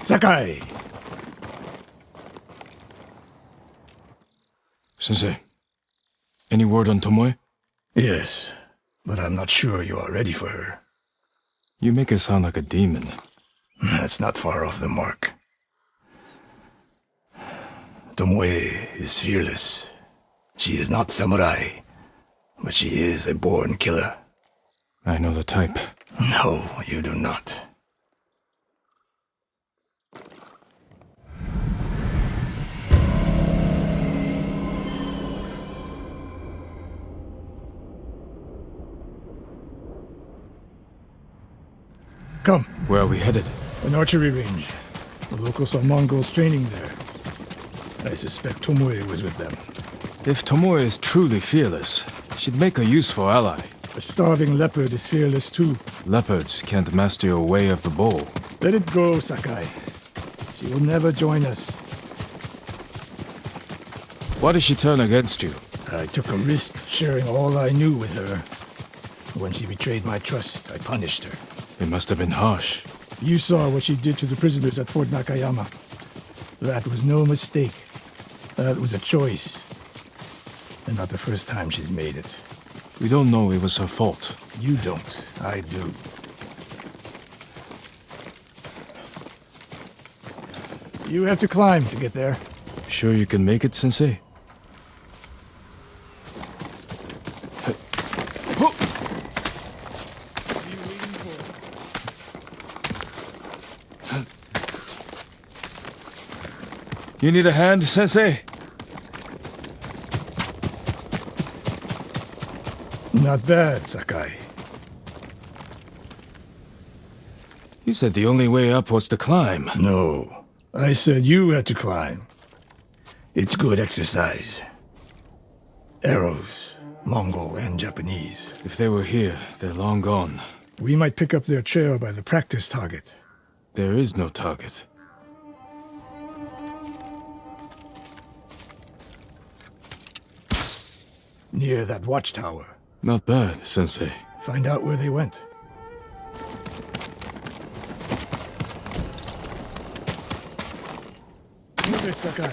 Sakai! Sensei, any word on Tomoe? Yes, but I'm not sure you are ready for her. You make her sound like a demon. That's not far off the mark. Tomoe is fearless. She is not samurai, but she is a born killer. I know the type. No, you do not. Come. Where are we headed? An archery range. The locals saw Mongols training there. I suspect Tomoe was with them. If Tomoe is truly fearless, she'd make a useful ally. A starving leopard is fearless too. Leopards can't master your way of the bow. Let it go, Sakai. She will never join us. Why did she turn against you? I took a risk sharing all I knew with her. When she betrayed my trust, I punished her. It must have been harsh. You saw what she did to the prisoners at Fort Nakayama. That was no mistake. That was a choice. And not the first time she's made it. We don't know it was her fault. You don't. I do. You have to climb to get there. Sure you can make it, Sensei? You need a hand, Sensei? Not bad, Sakai. You said the only way up was to climb. No. I said you had to climb. It's good exercise. Arrows, Mongol and Japanese. If they were here, they're long gone. We might pick up their trail by the practice target. There is no target. Near that watchtower. Not bad, Sensei. Find out where they went. Move it, Sakai.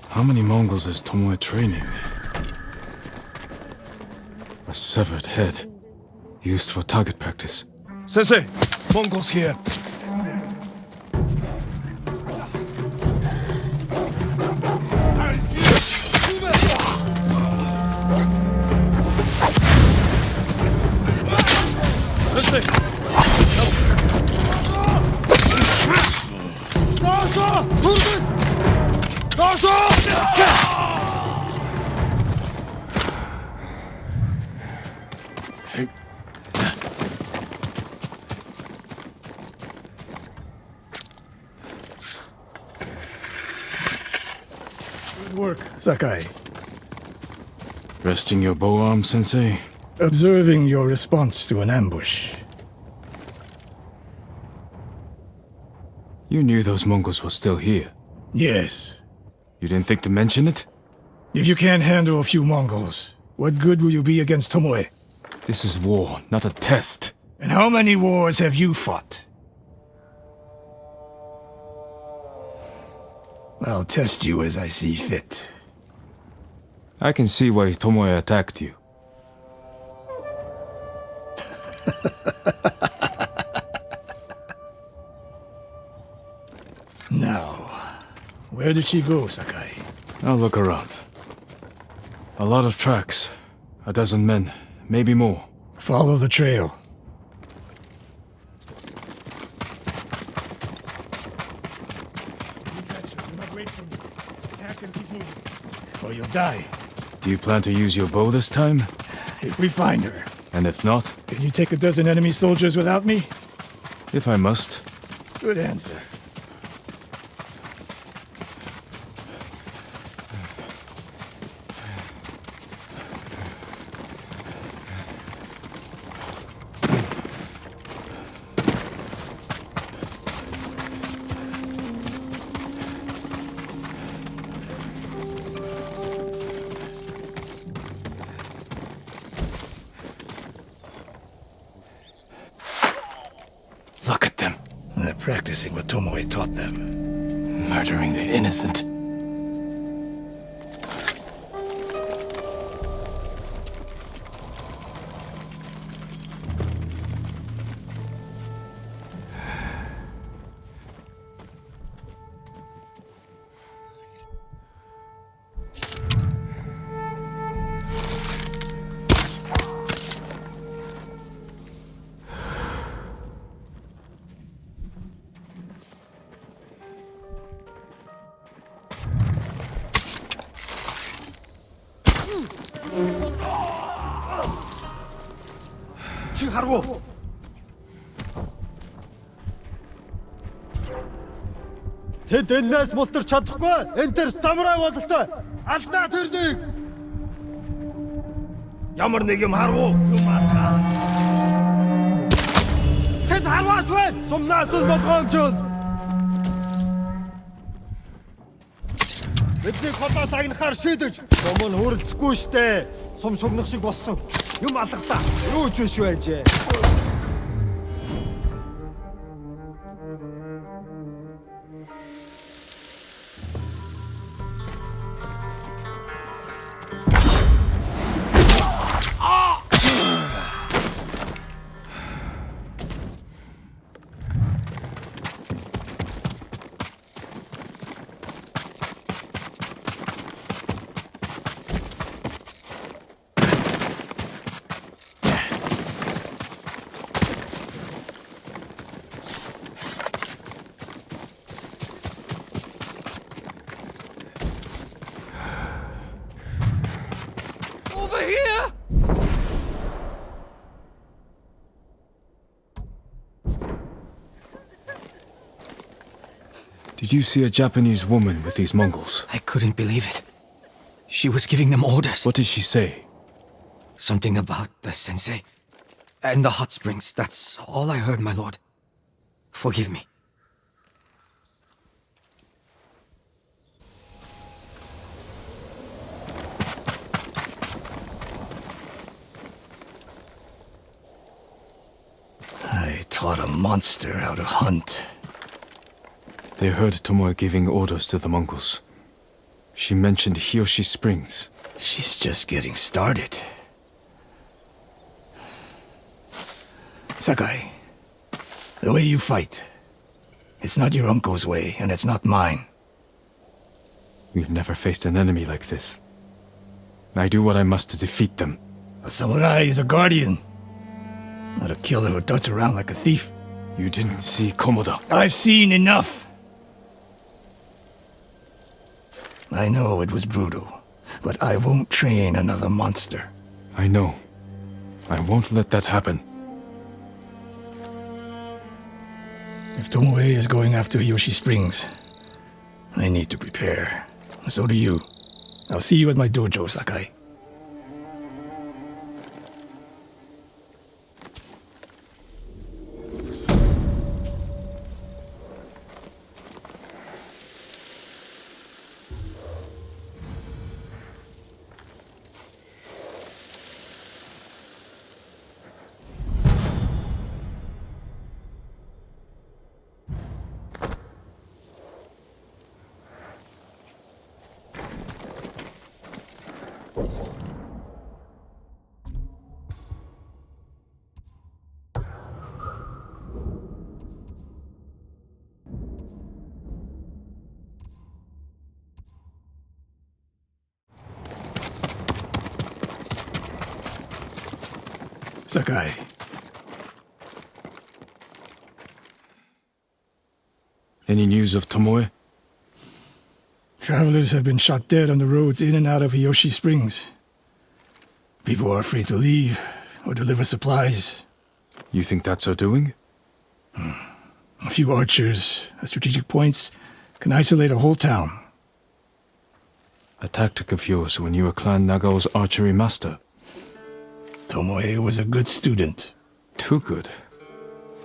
How many Mongols is Tomoe training? A severed head, used for target practice. Sensei! Mongols here! Sensei! Good work, Sakai. Resting your bow arm, Sensei? Observing your response to an ambush. You knew those Mongols were still here. Yes. You didn't think to mention it? If you can't handle a few Mongols, what good will you be against Tomoe? This is war, not a test. And how many wars have you fought? I'll test you as I see fit. I can see why Tomoe attacked you. Now, where did she go, Sakai? I'll look around. A lot of tracks. A dozen men, maybe more. Follow the trail. Or you'll die. Do you plan to use your bow this time? If we find her. And if not? Can you take a dozen enemy soldiers without me? If I must. Good answer. practicing what Tomoe taught them. Murdering the innocent. Чи харгу. Тэд энэс мултарч чадахгүй. Энд тэр самурай бололтой. Алднаа тэрнийг. Ямар нэг юм харгу. Юм аа. Тэд харваач вэ? Сумнаас нь болгоомжул. Бидний хотоос агнахаар шийдэж. Сум нь хөрөлцөхгүй штэ. Сум шугнах шиг болсон. Юм алгадаа. Юу ч биш байжээ. Did you see a Japanese woman with these Mongols? I couldn't believe it. She was giving them orders. What did she say? Something about the sensei and the hot springs. That's all I heard, my lord. Forgive me. I taught a monster how to hunt. They heard Tomoe giving orders to the Mongols. She mentioned Hiyoshi Springs. She's just getting started. Sakai, the way you fight, it's not your uncle's way, and it's not mine. We've never faced an enemy like this. I do what I must to defeat them. A samurai is a guardian, not a killer who darts around like a thief. You didn't see Komoda. I've seen enough. I know it was brutal, but I won't train another monster. I know. I won't let that happen. If Tomoe is going after Hiyoshi Springs, I need to prepare. So do you. I'll see you at my dojo, Sakai. Sakai. Any news of Tomoe? Travelers have been shot dead on the roads in and out of Hiyoshi Springs. People are afraid to leave or deliver supplies. You think that's her doing? A few archers at strategic points can isolate a whole town. A tactic of yours when you were Clan Nagao's archery master. Tomoe was a good student. Too good.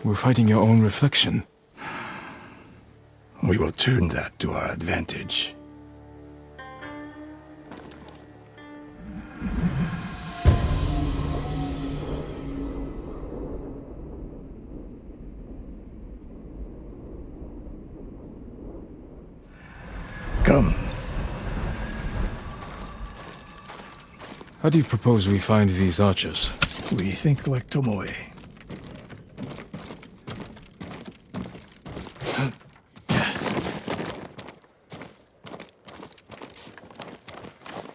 We're fighting your own reflection. We will turn that to our advantage. Come. How do you propose we find these archers? We think like Tomoe.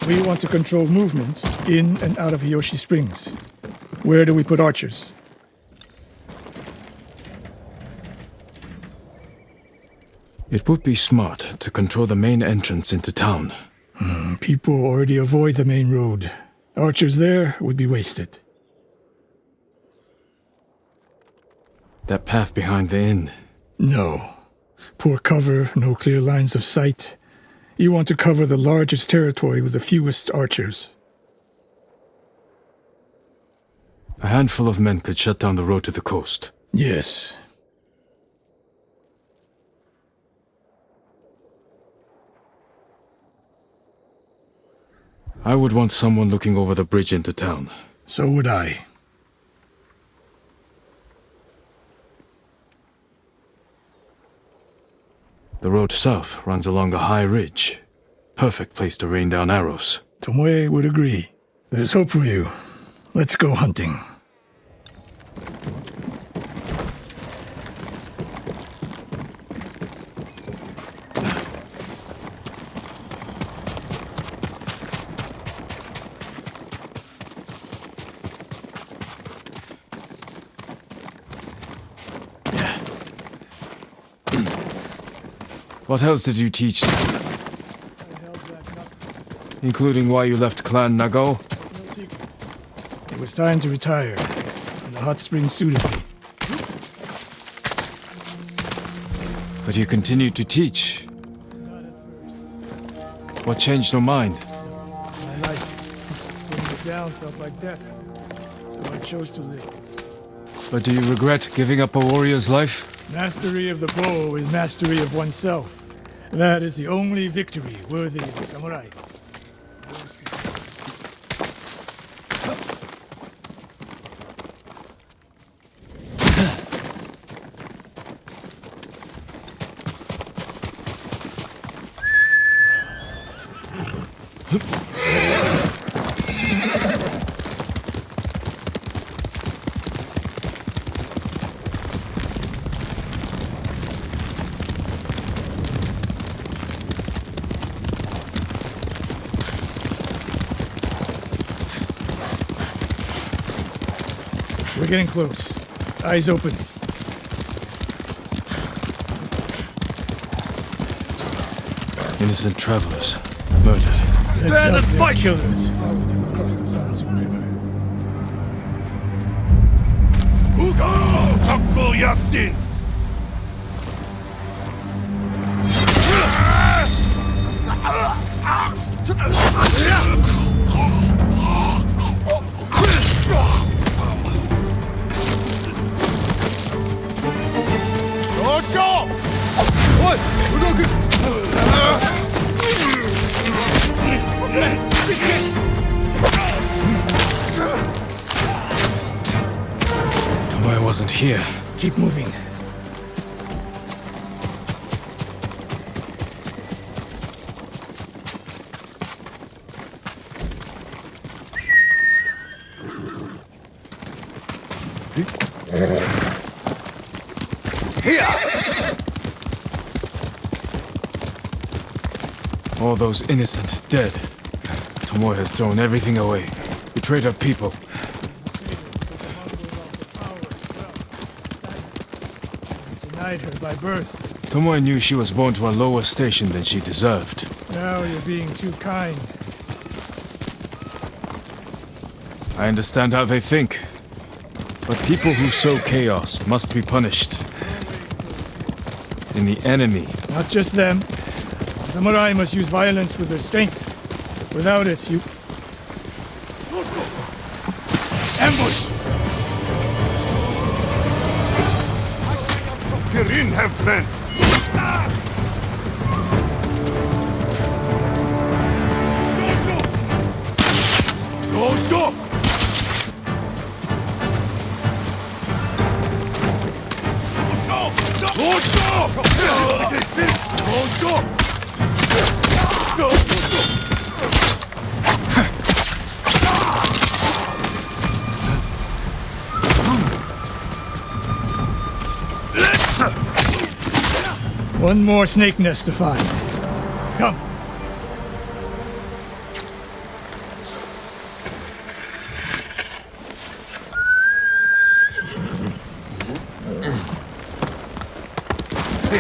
We want to control movement in and out of Hiyoshi Springs. Where do we put archers? It would be smart to control the main entrance into town. People already avoid the main road. Archers there would be wasted. That path behind the inn. No. Poor cover, no clear lines of sight. You want to cover the largest territory with the fewest archers. A handful of men could shut down the road to the coast. Yes. I would want someone looking over the bridge into town. So would I. The road south runs along a high ridge. Perfect place to rain down arrows. Tomoe would agree. There's hope for you. Let's go hunting. What else did you teach them? Including why you left Clan Nagao? No secret. It was time to retire, and the hot spring suited me. But you continued to teach. Not at first. What changed your mind? My life, putting it down felt like death, so I chose to live. But do you regret giving up a warrior's life? Mastery of the bow is mastery of oneself. That is the only victory worthy of a samurai. We're getting close. Eyes open. Innocent travelers, murdered. Stand and fight! Killers. Follow them across the Sansu River. Takbo Yasin! Tomoe wasn't here. Keep moving. All those innocent dead. Tomoe has thrown everything away. Betrayed our people. Denied her by birth. Tomoe knew she was born to a lower station than she deserved. Now you're being too kind. I understand how they think. But people who sow chaos must be punished. And the enemy. Not just them. Samurai must use violence with restraint. Without it, you... Ambush! Kirin have men! Go! Go! One more snake nest to find. Come.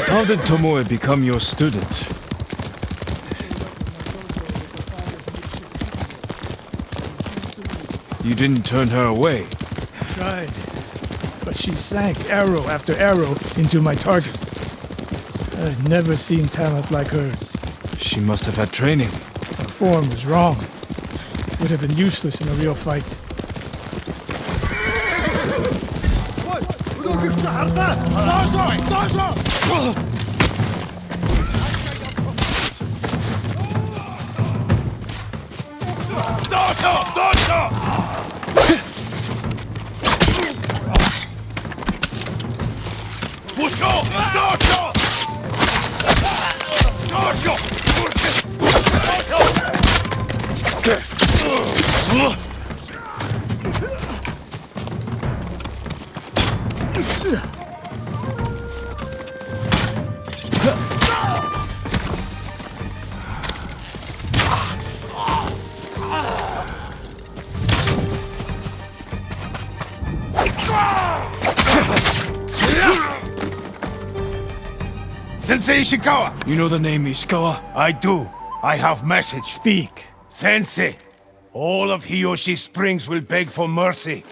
How did Tomoe become your student? You didn't turn her away. Tried. But she sank arrow after arrow into my target. I'd never seen talent like hers. She must have had training. Her form was wrong. Would have been useless in a real fight. Sensei Ishikawa! You know the name Ishikawa? I do. I have message. Speak. Sensei, all of Hiyoshi Springs will beg for mercy,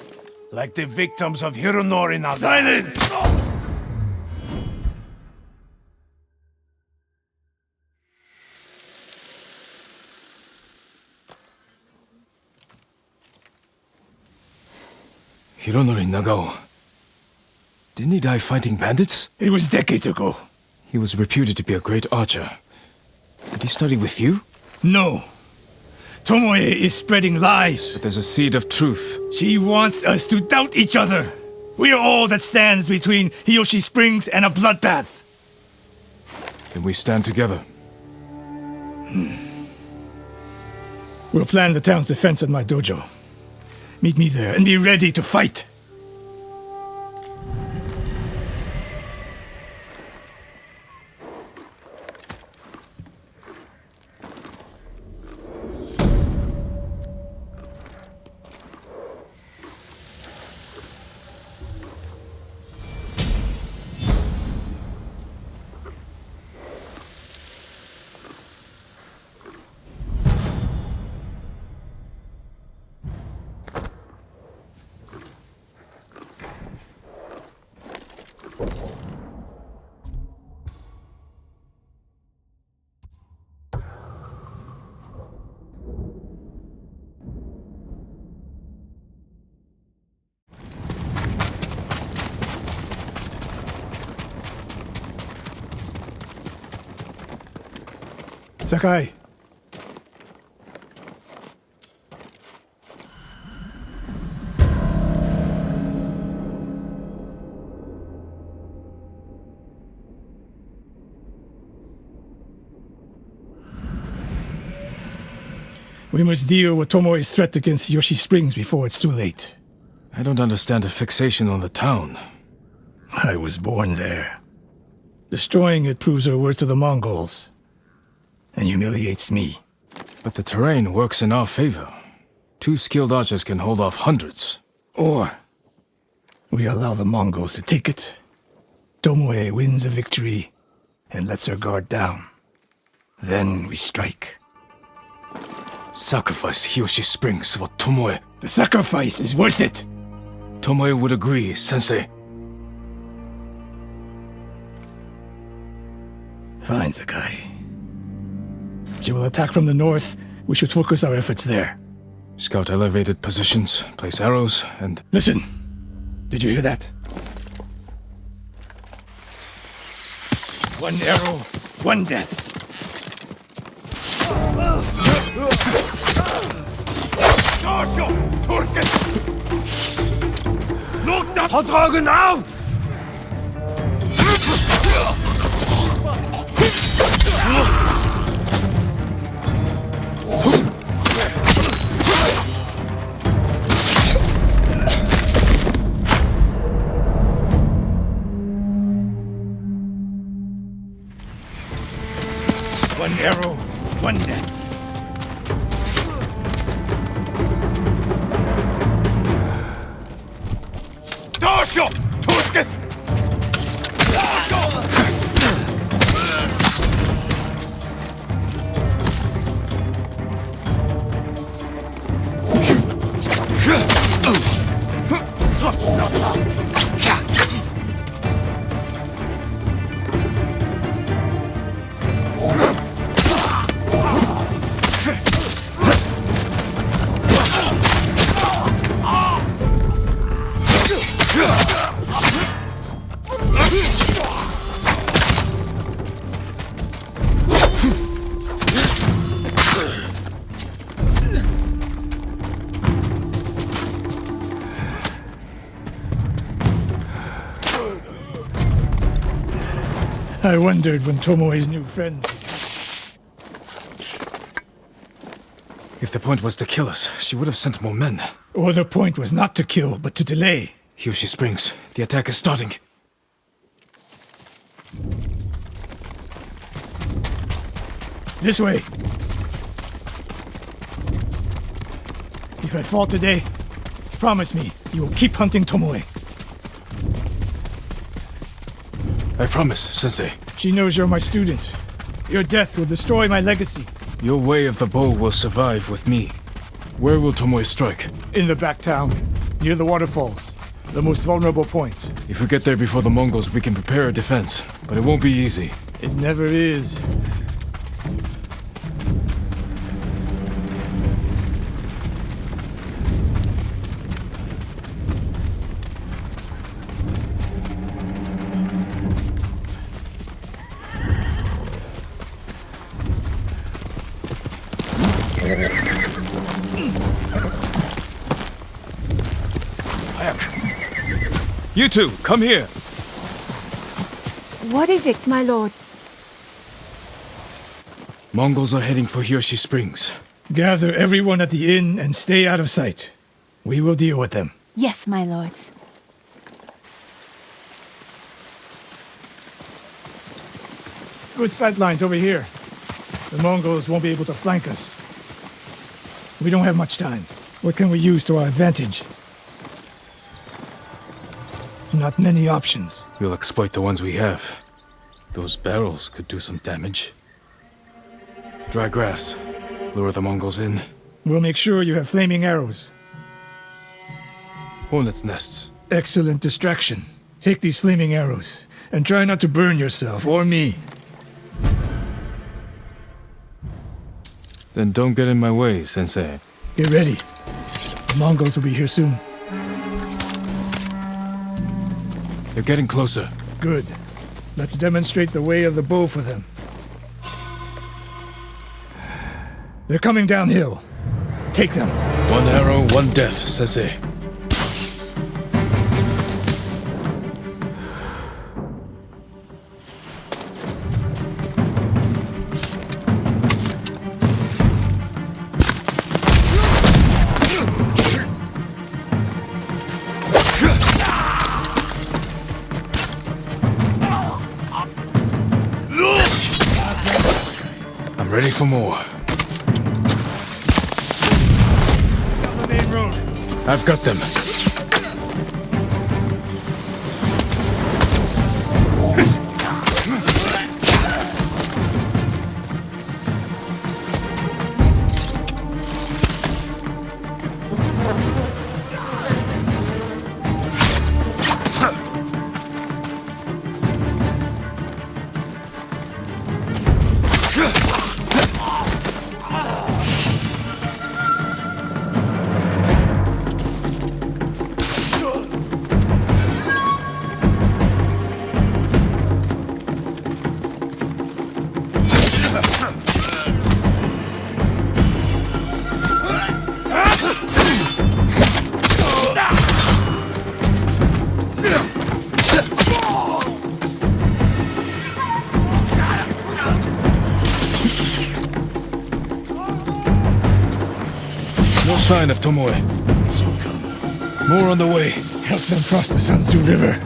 like the victims of Hironori Naga. Silence! Hironori Nagao. Didn't he die fighting bandits? It was decades ago. He was reputed to be a great archer. Did he study with you? No. Tomoe is spreading lies. But there's a seed of truth. She wants us to doubt each other. We are all that stands between Hiyoshi Springs and a bloodbath. Then we stand together. We'll plan the town's defense at my dojo. Meet me there and be ready to fight. Sakai. We must deal with Tomoe's threat against Yoshi Springs before it's too late. I don't understand a fixation on the town. I was born there. Destroying it proves her worth to the Mongols. And humiliates me. But the terrain works in our favor. 2 skilled archers can hold off hundreds. Or we allow the Mongols to take it. Tomoe wins a victory and lets her guard down. Then we strike. Sacrifice Hiyoshi Springs for Tomoe. The sacrifice is worth it. Tomoe would agree, Sensei. Fine, Sakai. She will attack from the north. We should focus our efforts there. Scout elevated positions, place arrows, and... Listen! Did you hear that? One arrow, one death. Vertragen auf! One arrow, one death. Dorsho! Tushke! I wondered when Tomoe's new friend... If the point was to kill us, she would have sent more men. Or the point was not to kill, but to delay. Hiyoshi Springs. The attack is starting. This way. If I fall today, promise me you will keep hunting Tomoe. I promise, Sensei. She knows you're my student. Your death will destroy my legacy. Your way of the bow will survive with me. Where will Tomoe strike? In the back town, near the waterfalls. The most vulnerable point. If we get there before the Mongols, we can prepare a defense. But it won't be easy. It never is. You two, come here! What is it, my lords? Mongols are heading for Hiyoshi Springs. Gather everyone at the inn and stay out of sight. We will deal with them. Yes, my lords. Good sight lines over here. The Mongols won't be able to flank us. We don't have much time. What can we use to our advantage? Not many options. We'll exploit the ones we have. Those barrels could do some damage. Dry grass. Lure the Mongols in. We'll make sure you have flaming arrows. Hornets' nests. Excellent distraction. Take these flaming arrows, and try not to burn yourself or me. Then don't get in my way, Sensei. Get ready. The Mongols will be here soon. They're getting closer. Good. Let's demonstrate the way of the bow for them. They're coming downhill. Take them. One arrow, one death, Sensei. Ready for more. Down the main road. I've got them. No sign of Tomoe. More on the way. Help them cross the Sanzu River.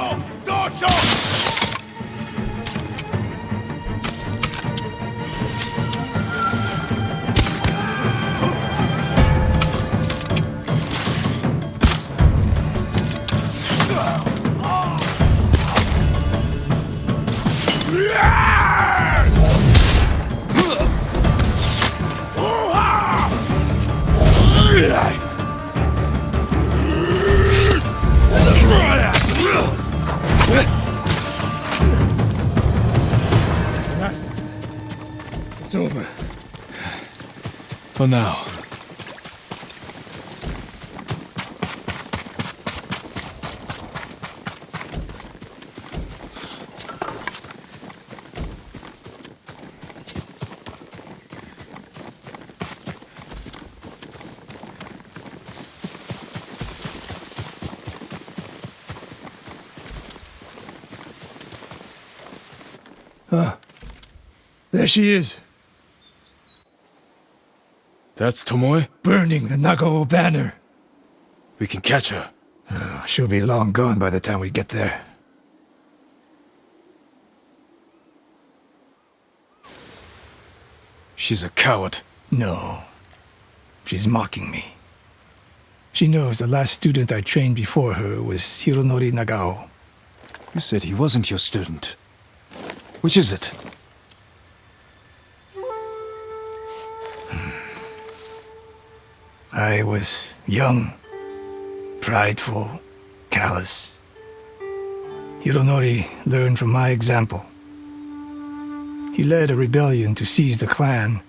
Docho! Docho! It's over. For now. There she is, That's Tomoe? burning the Nagao banner. We can catch her. She'll be long gone by the time we get there. She's a coward. No. She's mocking me. She knows the last student I trained before her was Hironori Nagao. You said he wasn't your student. Which is it? I was young, prideful, callous. Hironori learned from my example. He led a rebellion to seize the clan,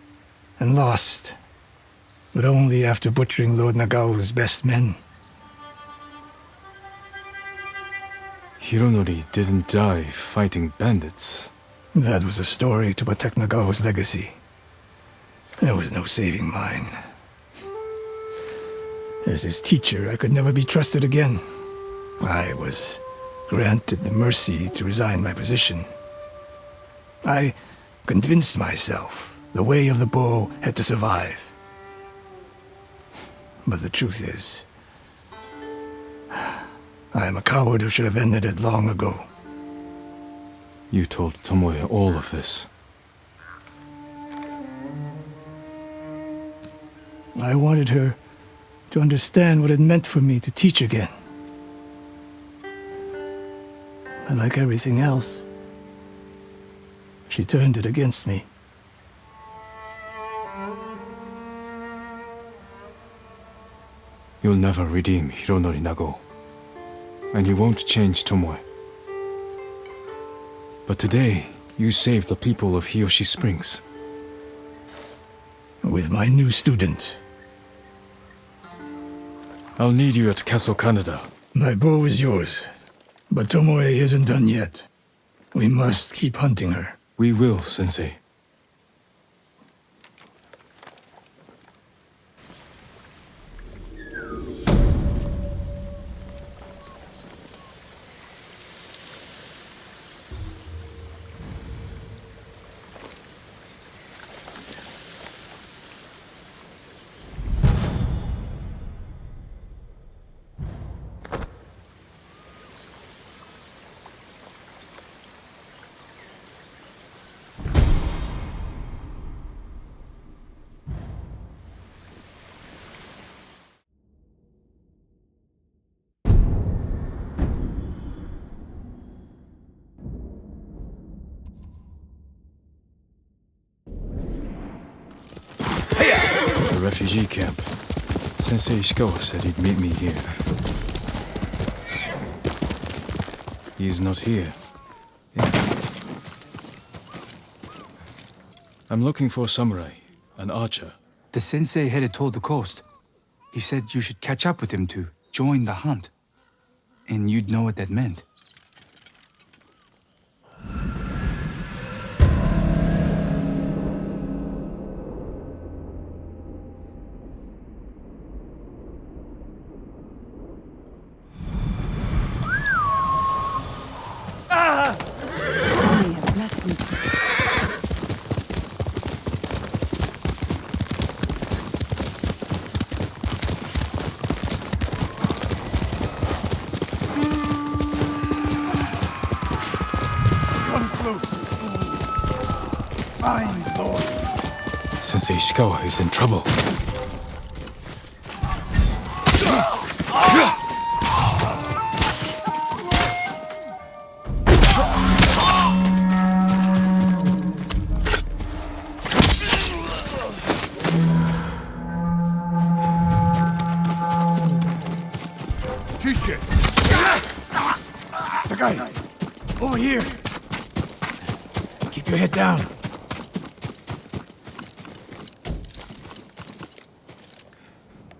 and lost, but only after butchering Lord Nagao's best men. Hironori didn't die fighting bandits. That was a story to protect Nagao's legacy. There was no saving mine. As his teacher, I could never be trusted again. I was granted the mercy to resign my position. I convinced myself the way of the bow had to survive. But the truth is, I am a coward who should have ended it long ago. You told Tomoe all of this. I wanted her to understand what it meant for me to teach again. But like everything else, she turned it against me. You'll never redeem Hironori Nagao. And you won't change Tomoe. But today, you saved the people of Hiyoshi Springs. With my new student. I'll need you at Castle Canada. My bow is yours, but Tomoe isn't done yet. We must keep hunting her. We will, Sensei. The refugee camp. Sensei Ishikawa said he'd meet me here. He's not here. I'm looking for a samurai, an archer. The sensei headed toward the coast. He said you should catch up with him to join the hunt. And you'd know what that meant. May have blessed me. Fine, Lord. Sensei Ishikawa is in trouble. Sakai, over here. Keep your head down.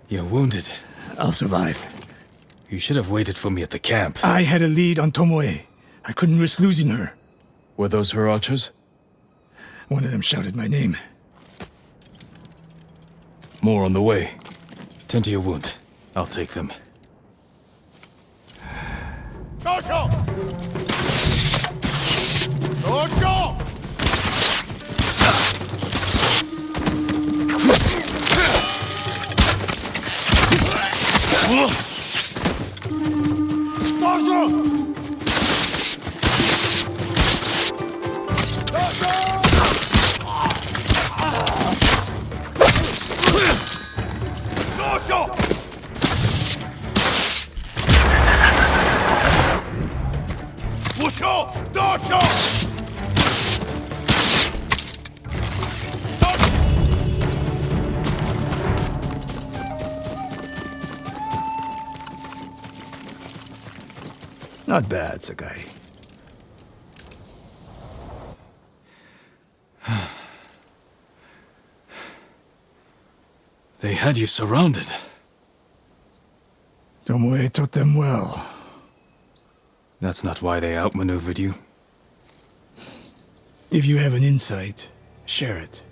You're wounded. I'll survive. You should have waited for me at the camp. I had a lead on Tomoe. I couldn't risk losing her. Were those her archers? One of them shouted my name. More on the way. Tend to your wound. I'll take them. Dojo! Dojo! Not bad, Sakai. They had you surrounded. Tomoe taught them well. That's not why they outmaneuvered you. If you have an insight, share it.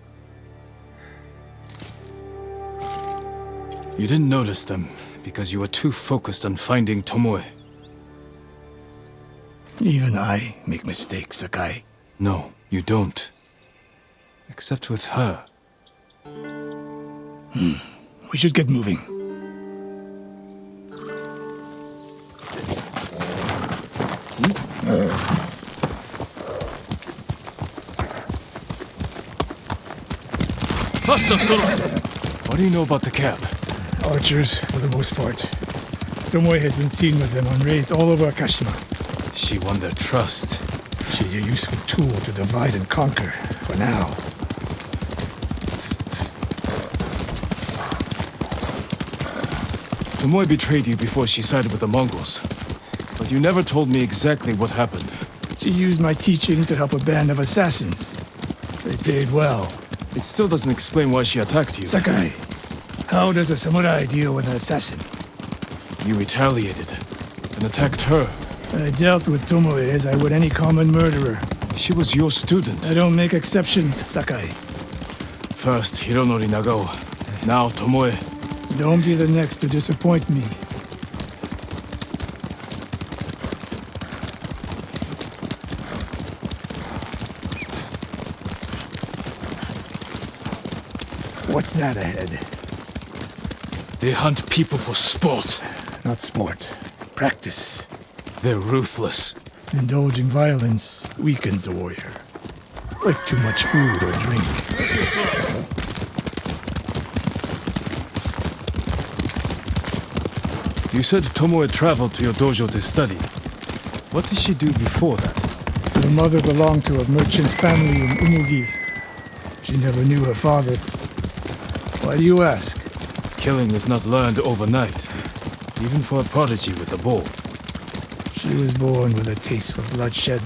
You didn't notice them because you were too focused on finding Tomoe. Even I make mistakes, Sakai. No, you don't. Except with her. We should get moving. Faster, Sora! What do you know about the camp? Archers, for the most part. Tomoe has been seen with them on raids all over Akashima. She won their trust. She's a useful tool to divide and conquer, for now. Tomoe betrayed you before she sided with the Mongols. But you never told me exactly what happened. She used my teaching to help a band of assassins. They paid well. It still doesn't explain why she attacked you. Sakai, how does a samurai deal with an assassin? You retaliated and attacked her. I dealt with Tomoe as I would any common murderer. She was your student. I don't make exceptions, Sakai. First Hironori Nagao, now Tomoe. Don't be the next to disappoint me. What's that ahead? They hunt people for sport. Not sport. Practice. They're ruthless. Indulging violence weakens the warrior. Like too much food or drink. You said Tomoe traveled to your dojo to study. What did she do before that? Her mother belonged to a merchant family in Umugi. She never knew her father. Why do you ask? Killing is not learned overnight, even for a prodigy with a bow. She was born with a taste for bloodshed.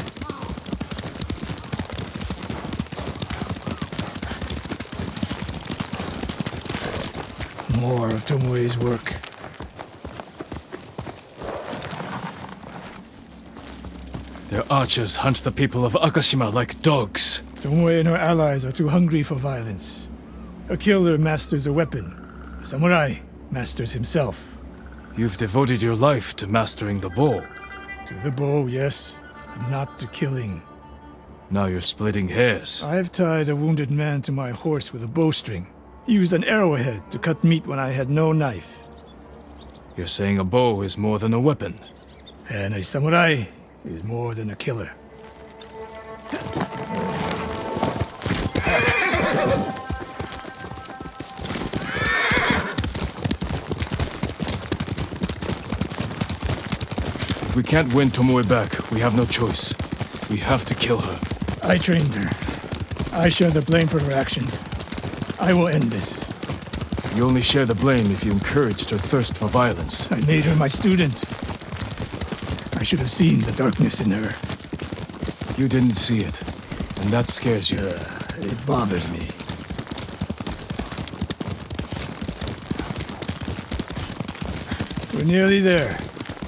More of Tomoe's work. Their archers hunt the people of Akashima like dogs. Tomoe and her allies are too hungry for violence. A killer masters a weapon. A samurai masters himself. You've devoted your life to mastering the bow. To the bow, yes, not to killing. Now you're splitting hairs. I've tied a wounded man to my horse with a bowstring. Used an arrowhead to cut meat when I had no knife. You're saying a bow is more than a weapon. And a samurai is more than a killer. If we can't win Tomoe back, we have no choice. We have to kill her. I trained her. I share the blame for her actions. I will end this. You only share the blame if you encouraged her thirst for violence. I made her my student. I should have seen the darkness in her. You didn't see it, and that scares you. It bothers me. We're nearly there.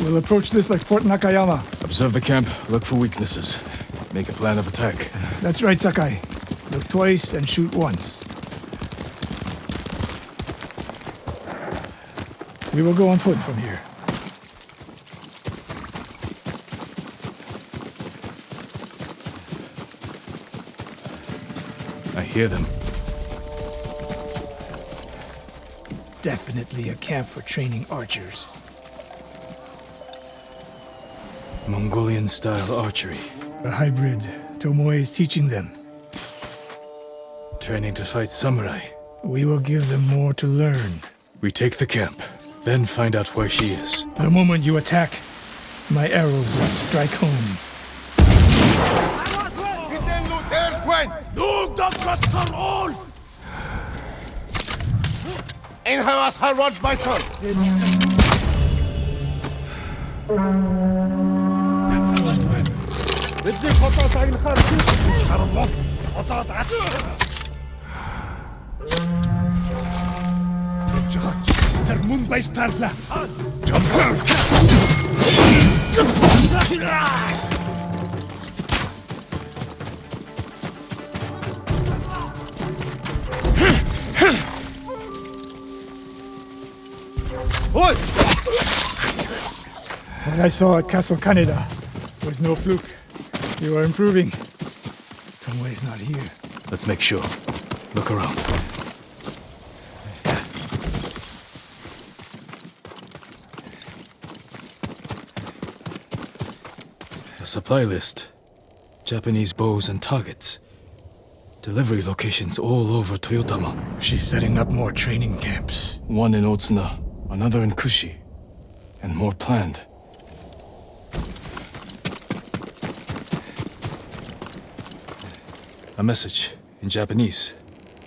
We'll approach this like Fort Nakayama. Observe the camp, look for weaknesses. Make a plan of attack. That's right, Sakai. Look twice and shoot once. We will go on foot from here. I hear them. Definitely a camp for training archers. Mongolian-style archery. A hybrid. Tomoe is teaching them. Training to fight samurai. We will give them more to learn. We take the camp, then find out where she is. The moment you attack, my arrows will strike home. Бидний хотоос аянахаар харвал хотоод ат. Тэр мөн байж таарлаа. Oi! What I saw at Castle Kaneda was no fluke. You are improving. Tomoe is not here. Let's make sure. Look around. A supply list. Japanese bows and targets. Delivery locations all over Toyotama. She's setting up more training camps. One in Otsuna, another in Kushi, and more planned. A message in Japanese.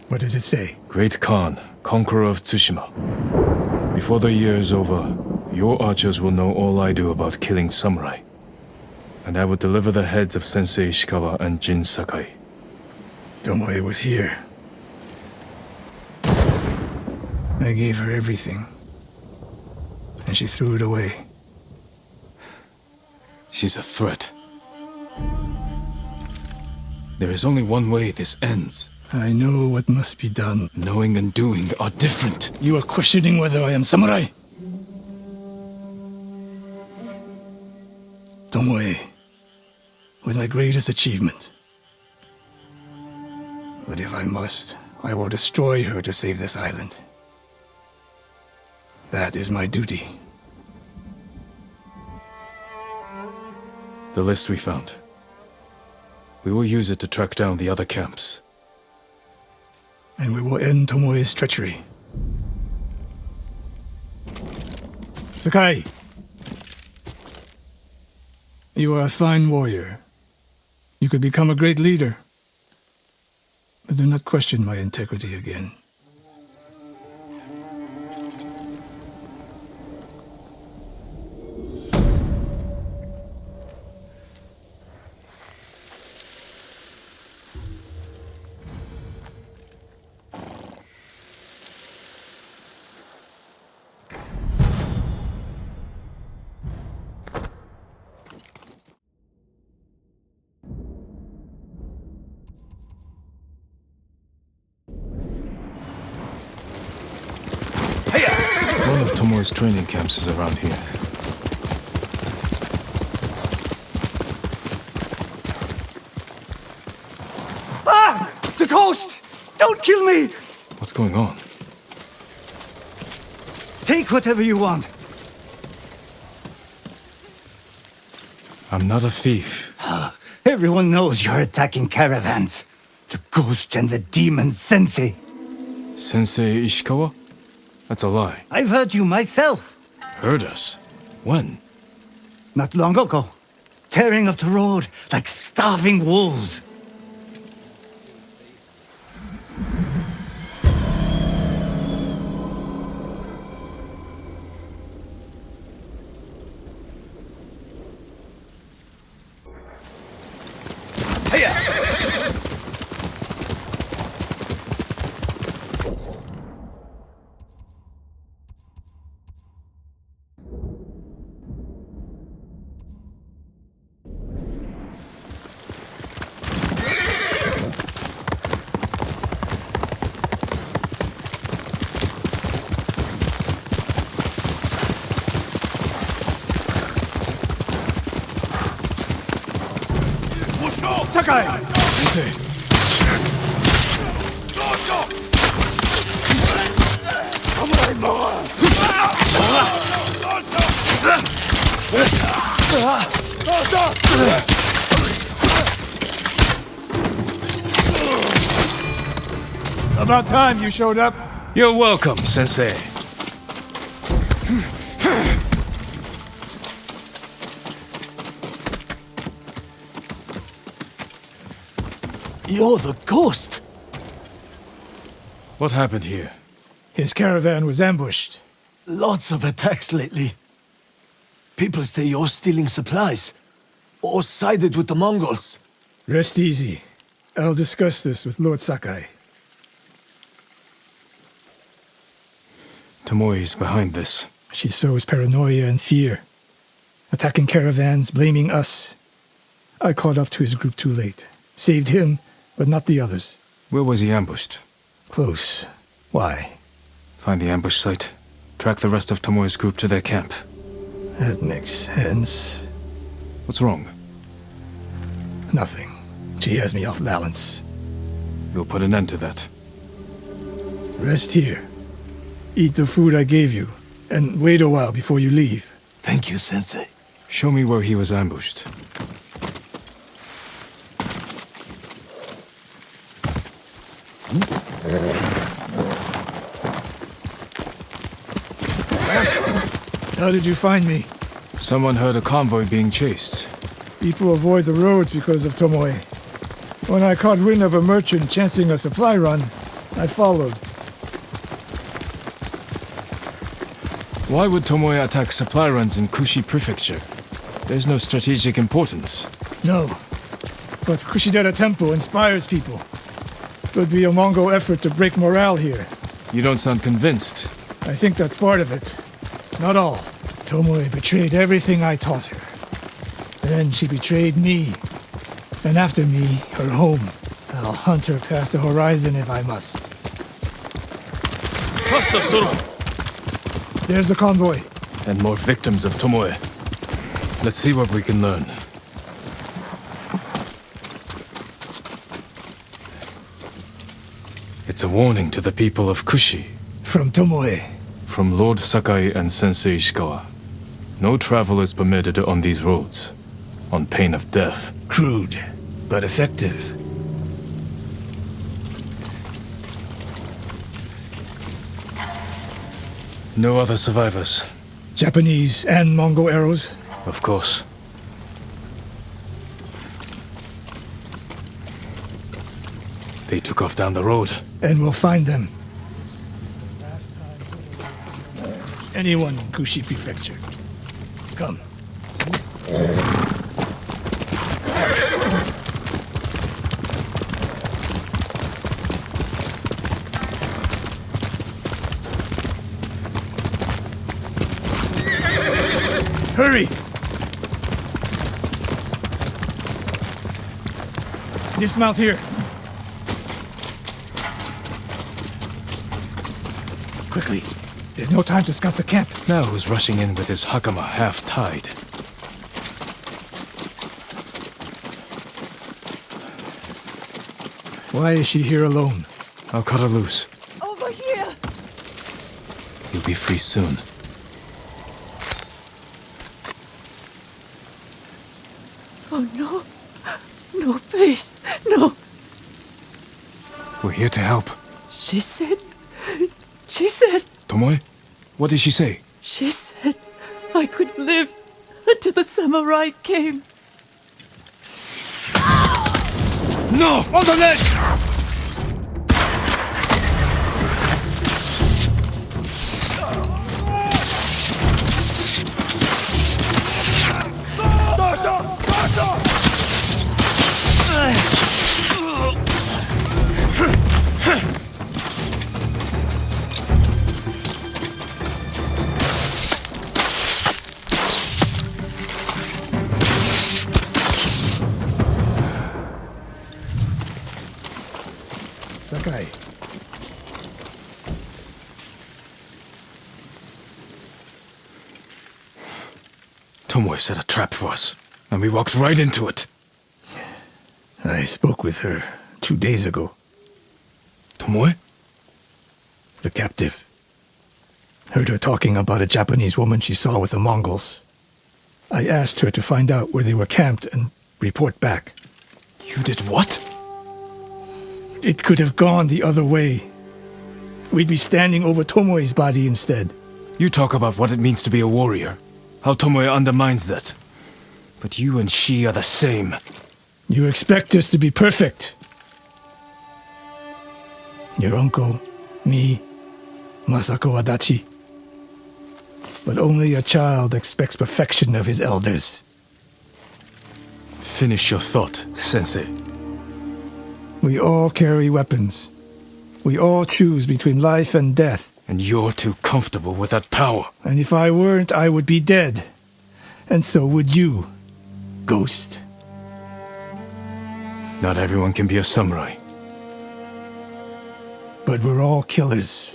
What does it say? Great Khan, conqueror of Tsushima. Before the year is over, your archers will know all I do about killing samurai. And I will deliver the heads of Sensei Ishikawa and Jin Sakai. Tomoe was here. I gave her everything. And she threw it away. She's a threat. There is only one way this ends. I know what must be done. Knowing and doing are different. You are questioning whether I am samurai? Tomoe was my greatest achievement. But if I must, I will destroy her to save this island. That is my duty. The list we found. We will use it to track down the other camps. And we will end Tomoe's treachery. Sakai! You are a fine warrior. You could become a great leader. But do not question my integrity again. One of Tomoe's training camps is around here. Ah! The coast! Don't kill me! What's going on? Take whatever you want. I'm not a thief. Everyone knows you're attacking caravans. The ghost and the demon Sensei. Sensei Ishikawa? That's a lie. I've heard you myself. Heard us? When? not long ago, tearing up the road like starving wolves. Sakai! Sensei! About time you showed up. You're welcome, Sensei. You're the ghost. What happened here? His caravan was ambushed. Lots of attacks lately. People say you're stealing supplies, or sided with the Mongols. Rest easy. I'll discuss this with Lord Sakai. Tomoe is behind this. She sows paranoia and fear. Attacking caravans, blaming us. I caught up to his group too late. Saved him, but not the others. Where was he ambushed? Close. Why? Find the ambush site. Track the rest of Tomoe's group to their camp. That makes sense. What's wrong? Nothing. She has me off balance. You'll put an end to that. Rest here. Eat the food I gave you, and wait a while before you leave. Thank you, Sensei. Show me where he was ambushed. How did you find me? Someone heard a convoy being chased. People avoid the roads because of Tomoe. When I caught wind of a merchant chancing a supply run, I followed. Why would Tomoe attack supply runs in Kushi Prefecture? There's no strategic importance. No. But Kushidera Temple inspires people. Could be a Mongol effort to break morale here. You don't sound convinced. I think that's part of it. Not all. Tomoe betrayed everything I taught her. Then she betrayed me. And after me, her home. I'll hunt her past the horizon if I must. Faster, Sora! There's the convoy. And more victims of Tomoe. Let's see what we can learn. It's a warning to the people of Kushi. From Tomoe. From Lord Sakai and Sensei Ishikawa. No travel is permitted on these roads, on pain of death. Crude, but effective. No other survivors. Japanese and Mongol arrows. Of course. They took off down the road. And we'll find them. Anyone in Kushi Prefecture. Come. Hurry! Dismount here. Quickly. There's no time to scout the camp. Now who's rushing in with his hakama half-tied? Why is she here alone? I'll cut her loose. Over here! You'll be free soon. Oh no. No, please. No. We're here to help. She said. Tomoe? What did she say? She said I could live until the samurai came. No! On the ledge! Sakai. Tomoe set a trap for us, and we walked right into it. I spoke with her 2 days ago. Tomoe? The captive. Heard her talking about a Japanese woman she saw with the Mongols. I asked her to find out where they were camped and report back. You did what? It could have gone the other way. We'd be standing over Tomoe's body instead. You talk about what it means to be a warrior, how Tomoe undermines that. But you and she are the same. You expect us to be perfect. Your uncle, me, Masako Adachi. But only a child expects perfection of his elders. Finish your thought, Sensei. We all carry weapons. We all choose between life and death. And you're too comfortable with that power. And if I weren't, I would be dead. And so would you, Ghost. Not everyone can be a samurai. But we're all killers.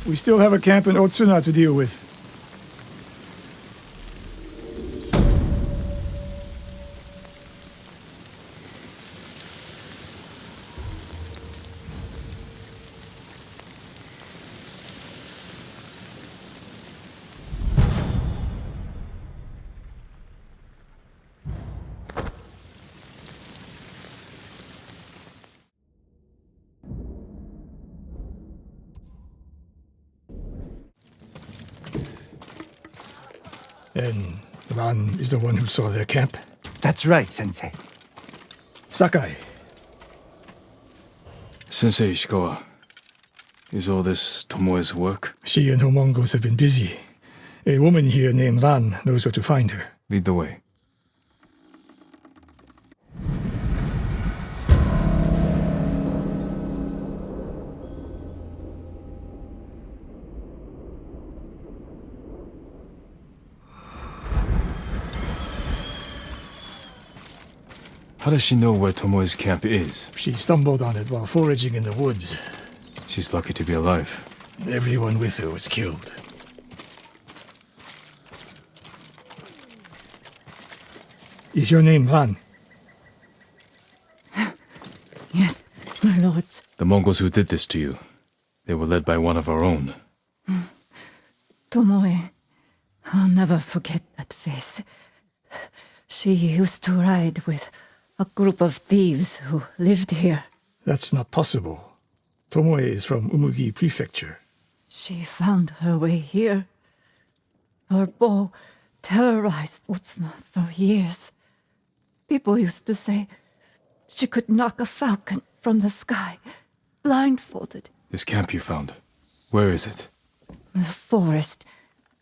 We still have a camp in Otsuna to deal with. And Ran is the one who saw their camp? That's right, Sensei. Sakai. Sensei Ishikawa, is all this Tomoe's work? She and her Mongols have been busy. A woman here named Ran knows where to find her. Lead the way. How does she know where Tomoe's camp is? She stumbled on it while foraging in the woods. She's lucky to be alive. Everyone with her was killed. Is your name Ran? Yes, my lords. The Mongols who did this to you, they were led by one of our own. Tomoe. I'll never forget that face. She used to ride with a group of thieves who lived here. That's not possible. Tomoe is from Umugi Prefecture. She found her way here. Her bow terrorized Otsuna for years. People used to say she could knock a falcon from the sky, blindfolded. This camp you found, where is it? The forest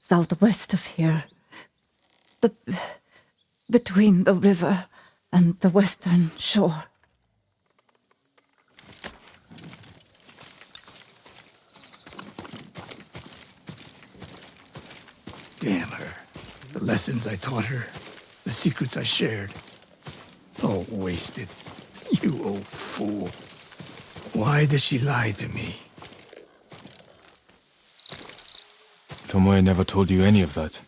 southwest of here. Between the river and the western shore. Damn her. The lessons I taught her. The secrets I shared. All wasted. You old fool. Why did she lie to me? Tomoe never told you any of that.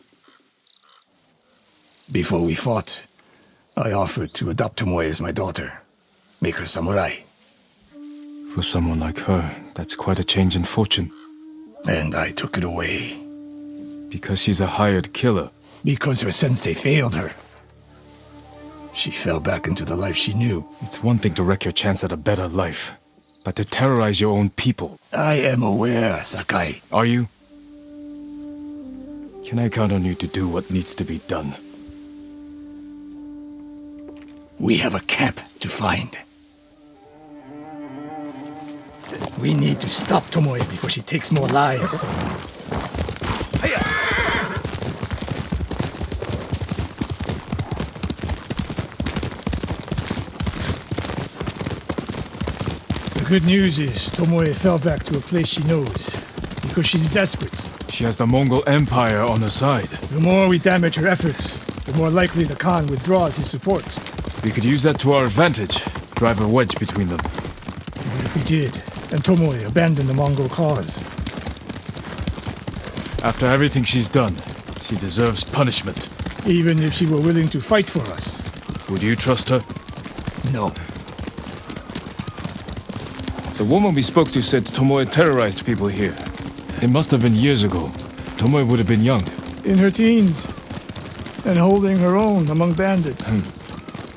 Before we fought, I offered to adopt Tomoe as my daughter. Make her samurai. For someone like her, that's quite a change in fortune. And I took it away. Because she's a hired killer. Because her sensei failed her. She fell back into the life she knew. It's one thing to wreck your chance at a better life. but to terrorize your own people. I am aware, Sakai. Are you? Can I count on you to do what needs to be done? We have a camp to find. We need to stop Tomoe before she takes more lives. The good news is Tomoe fell back to a place she knows, because she's desperate. She has the Mongol Empire on her side. The more we damage her efforts, the more likely the Khan withdraws his support. We could use that to our advantage, drive a wedge between them. Even if we did, and Tomoe abandoned the Mongol cause. After everything she's done, she deserves punishment. Even if she were willing to fight for us. Would you trust her? No. The woman we spoke to said Tomoe terrorized people here. It must have been years ago. Tomoe would have been young. In her teens. And holding her own among bandits.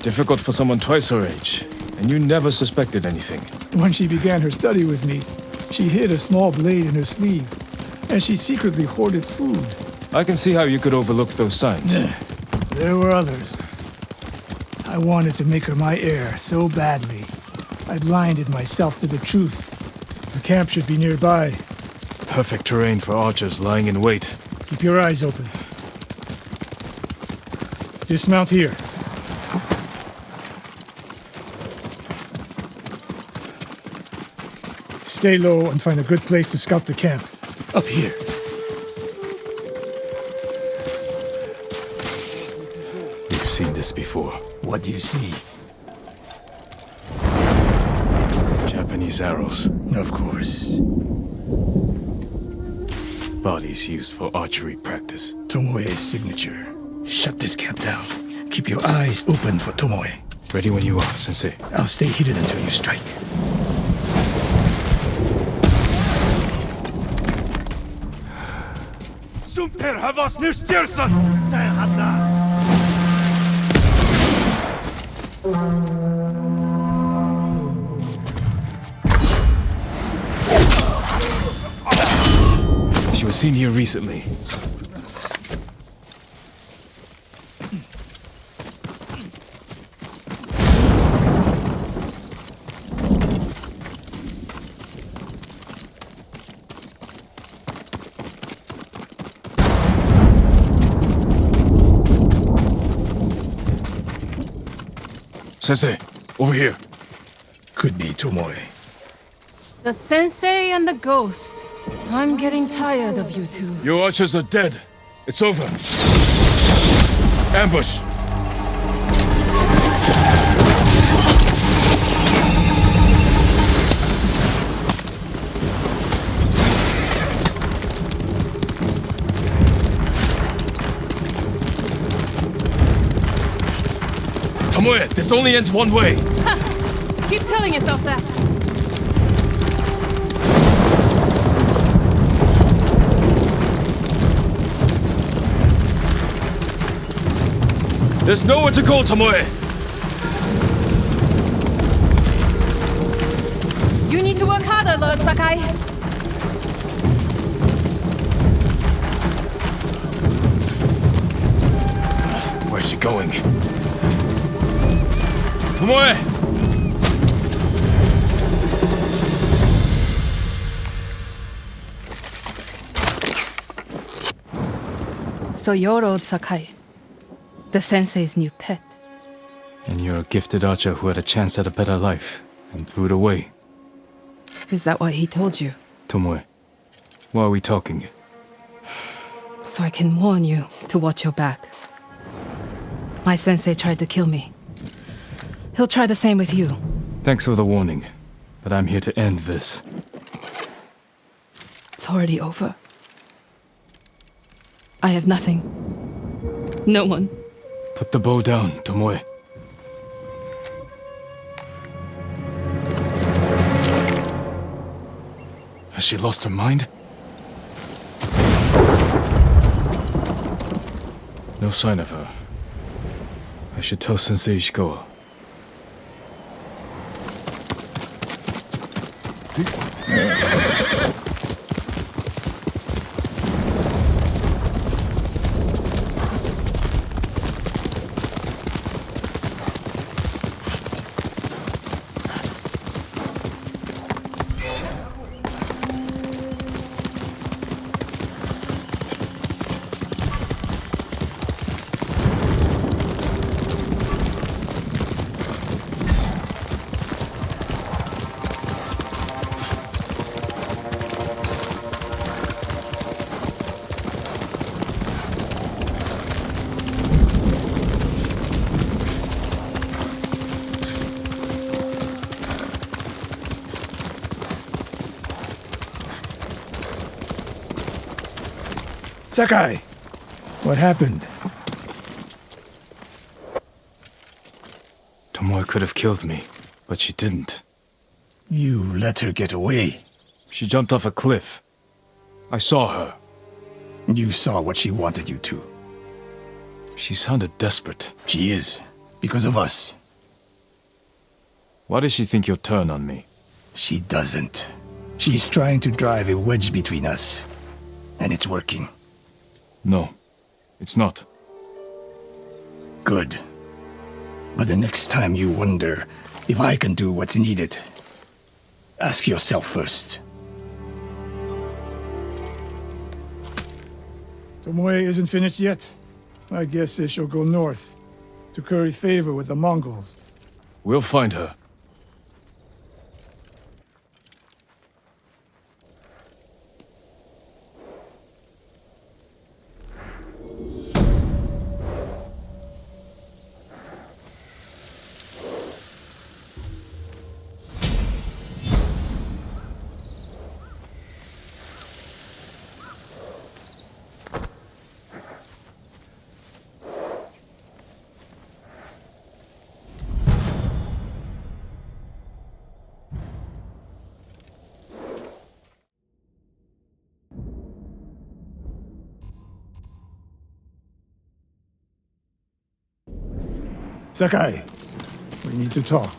Difficult for someone twice her age. And you never suspected anything. When she began her study with me, she hid a small blade in her sleeve. And she secretly hoarded food. I can see how you could overlook those signs. There were others. I wanted to make her my heir so badly. I blinded myself to the truth. The camp should be nearby. Perfect terrain for archers lying in wait. Keep your eyes open. Dismount here. Stay low and find a good place to scout the camp. Up here. We've seen this before. What do you see? Japanese arrows. Of course. Bodies used for archery practice. Tomoe's signature. Shut this camp down. Keep your eyes open for Tomoe. Ready when you are, Sensei. I'll stay hidden until you strike. Sumter havas nu styrelsen! Säg han där! She was seen here recently. Sensei, over here. Could be Tomoe. The Sensei and the Ghost. I'm getting tired of you two. Your archers are dead. It's over. Ambush! Tomoe, this only ends one way. Ha! Keep telling yourself that. There's nowhere to go, Tomoe! You need to work harder, Lord Sakai. Where's she going? Tomoe! So you're old Sakai, the Sensei's new pet. And you're a gifted archer who had a chance at a better life and threw it away. Is that what he told you? Tomoe, why are we talking? So I can warn you to watch your back. My sensei tried to kill me. He'll try the same with you. Thanks for the warning, but I'm here to end this. It's already over. I have nothing. No one. Put the bow down, Tomoe. Has she lost her mind? No sign of her. I should tell Sensei Ishikawa. Sakai, what happened? Tomoe could have killed me, but she didn't. You let her get away. She jumped off a cliff. I saw her. You saw what she wanted you to. She sounded desperate. She is, because of us. Why does she think you'll turn on me? She doesn't. She's trying to drive a wedge between us. And it's working. No, it's not. Good. But the next time you wonder if I can do what's needed, ask yourself first. Tomoe isn't finished yet. I guess they shall go north, to curry favor with the Mongols. We'll find her. Sakai, we need to talk.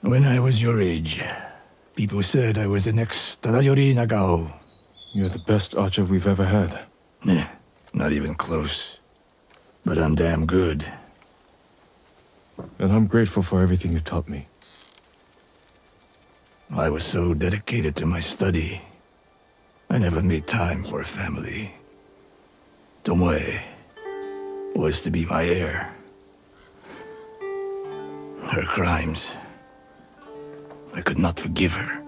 When I was your age, people said I was the next Tadayori Nagao. You're the best archer we've ever had. Not even close. But I'm damn good. And I'm grateful for everything you taught me. I was so dedicated to my study. I never made time for a family. Tomoe was to be my heir. Her crimes, I could not forgive her.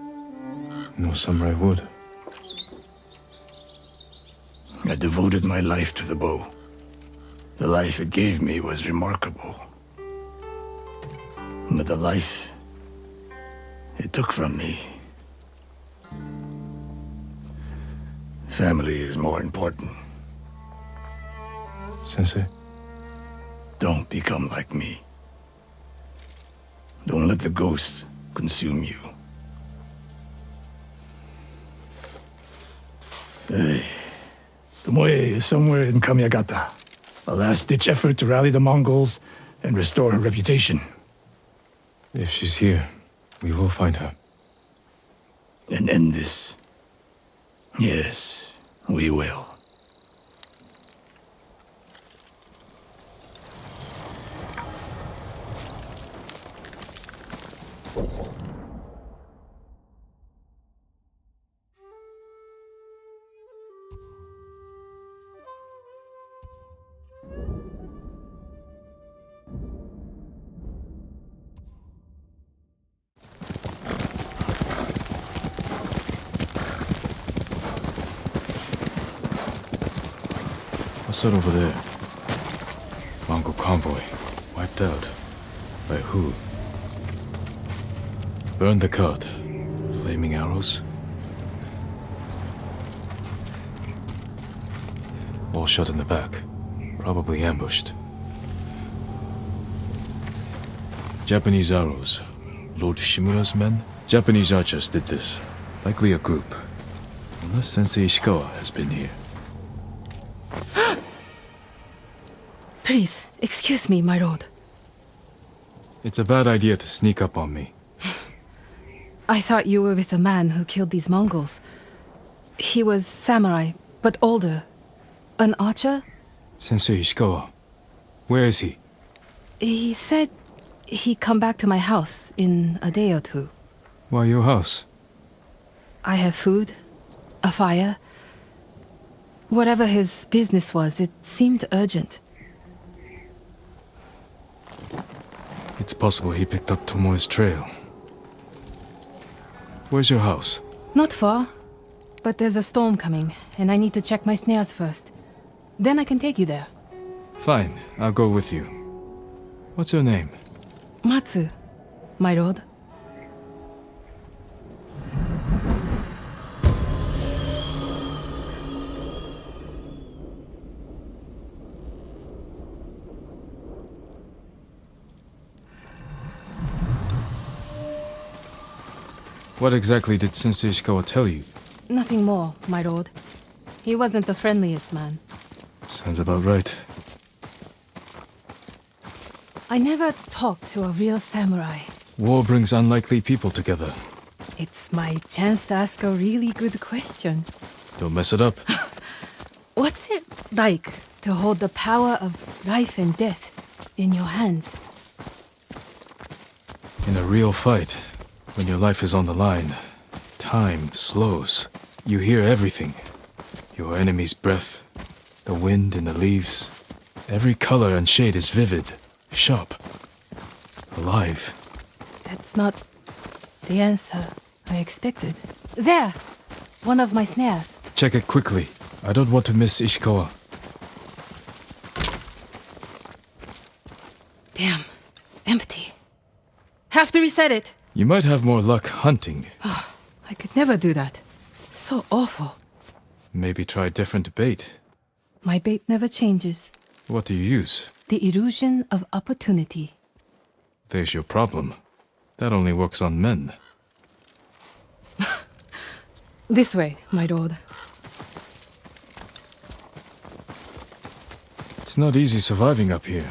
No samurai would. I devoted my life to the bow. The life it gave me was remarkable. But the life it took from me, family is more important. Sensei? Don't become like me. Don't let the ghost consume you. Hey, Tomoe is somewhere in Kamiagata. A last-ditch effort to rally the Mongols and restore her reputation. If she's here, we will find her. And end this. Yes, we will. What's that over there? Mongol convoy. Wiped out. By who? Burn the cart. Flaming arrows? All shot in the back. Probably ambushed. Japanese arrows. Lord Shimura's men? Japanese archers did this. Likely a group. Unless Sensei Ishikawa has been here. Please, excuse me, my lord. It's a bad idea to sneak up on me. I thought you were with the man who killed these Mongols. He was samurai, but older. An archer? Sensei Ishikawa. Where is he? He said he'd come back to my house in a day or two. Why your house? I have food, a fire. Whatever his business was, it seemed urgent. It's possible he picked up Tomoe's trail. Where's your house? Not far, but there's a storm coming, and I need to check my snares first. Then I can take you there. Fine, I'll go with you. What's your name? Matsu, my lord. What exactly did Sensei Ishikawa tell you? Nothing more, my lord. He wasn't the friendliest man. Sounds about right. I never talked to a real samurai. War brings unlikely people together. It's my chance to ask a really good question. Don't mess it up. What's it like to hold the power of life and death in your hands? In a real fight, when your life is on the line, time slows. You hear everything. Your enemy's breath, the wind in the leaves. Every color and shade is vivid, sharp, alive. That's not the answer I expected. There! One of my snares. Check it quickly. I don't want to miss Ishikawa. Damn. Empty. Have to reset it. You might have more luck hunting. I could never do that. So awful. Maybe try different bait. My bait never changes. What do you use? The illusion of opportunity. There's your problem. That only works on men. This way, my lord. It's not easy surviving up here.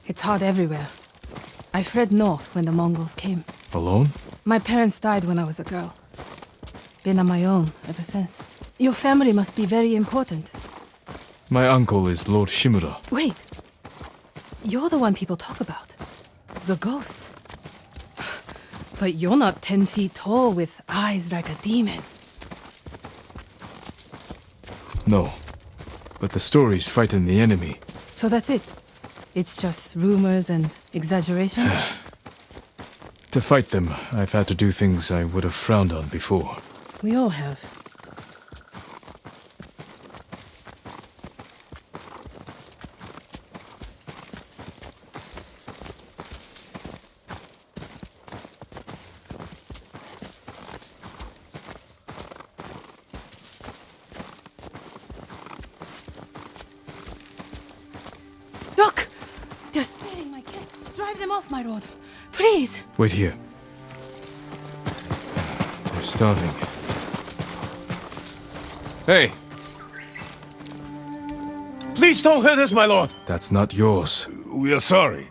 It's hard everywhere. I fled north when the Mongols came. Alone? My parents died when I was a girl. Been on my own ever since. Your family must be very important. My uncle is Lord Shimura. Wait. You're the one people talk about. The ghost. But you're not 10 feet tall with eyes like a demon. No. But the stories frighten the enemy. So that's it? It's just rumors and exaggeration? To fight them, I've had to do things I would have frowned on before. We all have. Look! They're stealing my cats. Drive them off, my lord. Please! Wait here. They're starving. Hey! Please don't hurt us, my lord! That's not yours. We are sorry.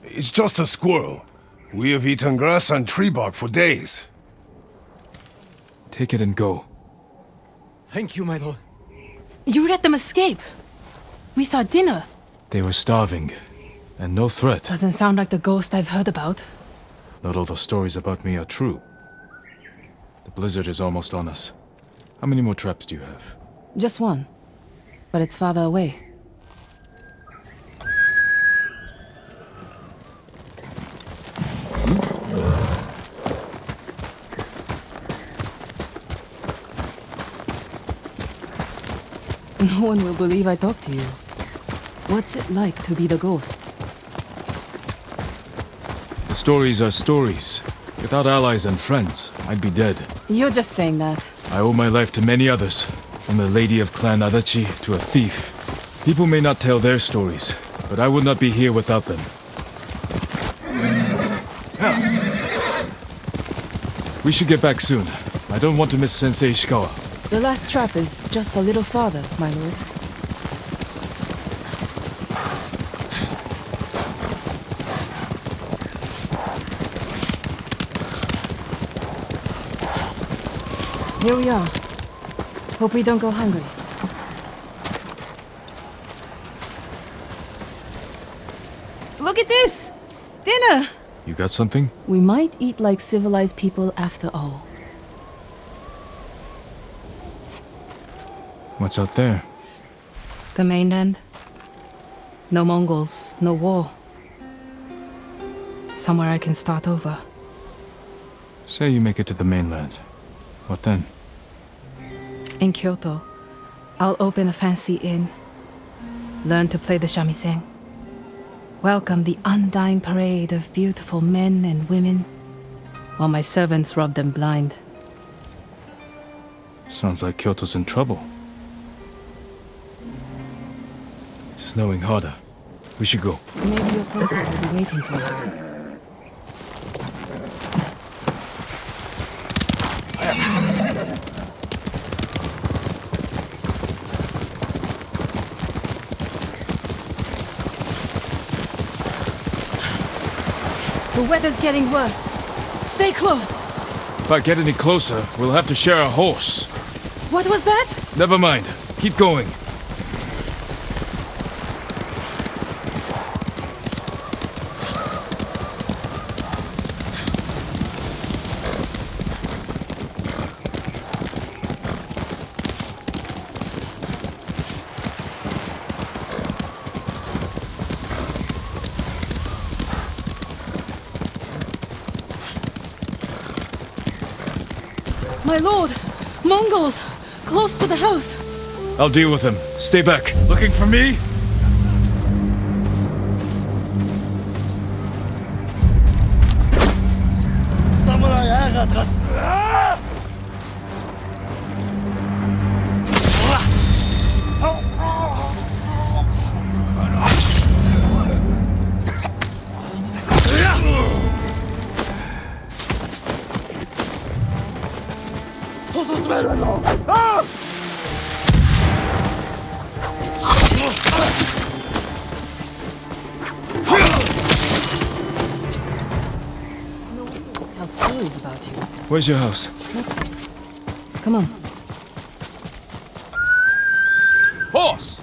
It's just a squirrel. We have eaten grass and tree bark for days. Take it and go. Thank you, my lord. You let them escape. We thought dinner. They were starving. And no threat. Doesn't sound like the ghost I've heard about. Not all the stories about me are true. The blizzard is almost on us. How many more traps do you have? Just one. But it's farther away. No one will believe I talked to you. What's it like to be the ghost? The stories are stories. Without allies and friends, I'd be dead. You're just saying that. I owe my life to many others. From the lady of Clan Adachi to a thief. People may not tell their stories, but I would not be here without them. We should get back soon. I don't want to miss Sensei Ishikawa. The last trap is just a little farther, my lord. Here we are. Hope we don't go hungry. Look at this! Dinner! You got something? We might eat like civilized people after all. What's out there? The mainland. No Mongols, no war. Somewhere I can start over. Say you make it to the mainland. What then? In Kyoto, I'll open a fancy inn. Learn to play the shamisen. Welcome the undying parade of beautiful men and women, while my servants rub them blind. Sounds like Kyoto's in trouble. It's snowing harder. We should go. Maybe your sensei will be waiting for us. The weather's getting worse. Stay close. If I get any closer, we'll have to share a horse. What was that? Never mind. Keep going. My lord! Mongols! Close to the house! I'll deal with them. Stay back. Looking for me? Samurai айгаад газ. How stories about you. Where's your house? Come on. Horse!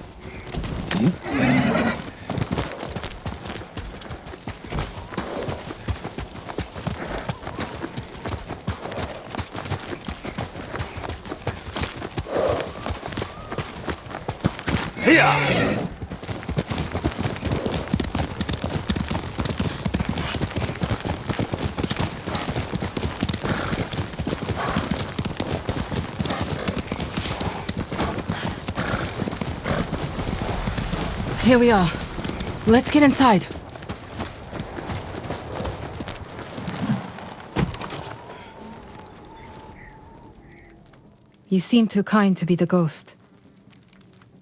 Here we are. Let's get inside. You seem too kind to be the ghost.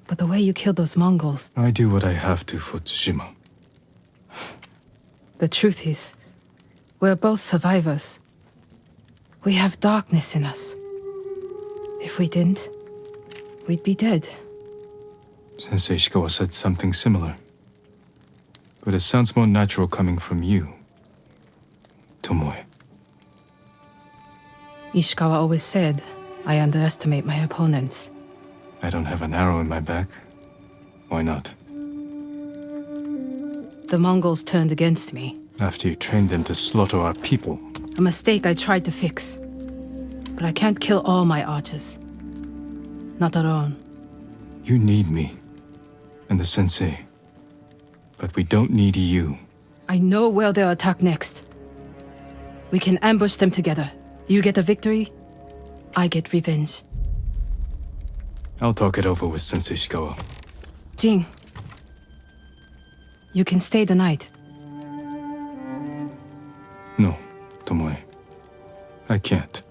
But the way you killed those Mongols... I do what I have to for Tsushima. The truth is, we're both survivors. We have darkness in us. If we didn't, we'd be dead. Sensei Ishikawa said something similar. But it sounds more natural coming from you, Tomoe. Ishikawa always said, I underestimate my opponents. I don't have an arrow in my back. Why not? The Mongols turned against me. After you trained them to slaughter our people. A mistake I tried to fix. But I can't kill all my archers. Not alone. You need me. And the sensei. But we don't need you. I know where they'll attack next. We can ambush them together. You get a victory, I get revenge. I'll talk it over with Sensei Ishikawa. Jin, you can stay the night. No, Tomoe. I can't.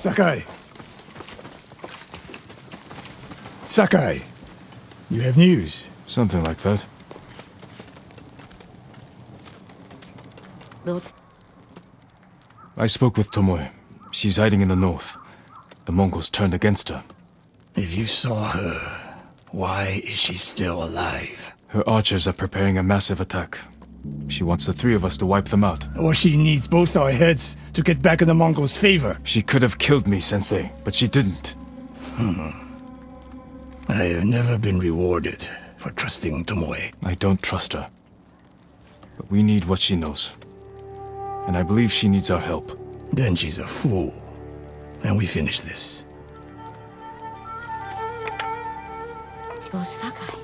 Sakai. Sakai, you have news. Something like that. Lord, I spoke with Tomoe. She's hiding in the north. The Mongols turned against her. If you saw her, why is she still alive? Her archers are preparing a massive attack. She wants the three of us to wipe them out. Or she needs both our heads to get back in the Mongols' favor. She could have killed me, Sensei, but she didn't. I have never been rewarded for trusting Tomoe. I don't trust her. But we need what she knows. And I believe she needs our help. Then she's a fool. And we finish this. Lord Sakai.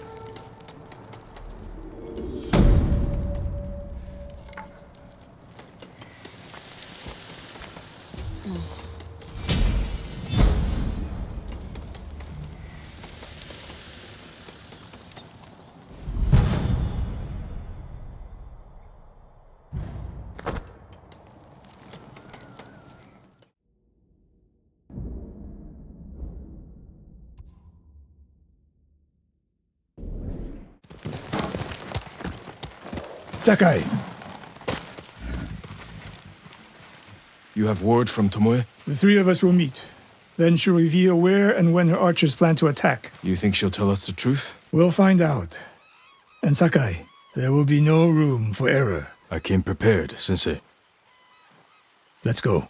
Sakai, You have word from Tomoe? the three of us will meet. Then she'll reveal where and when her archers plan to attack. You think she'll tell us the truth? We'll find out. And Sakai, there will be no room for error. I came prepared, Sensei. Let's go.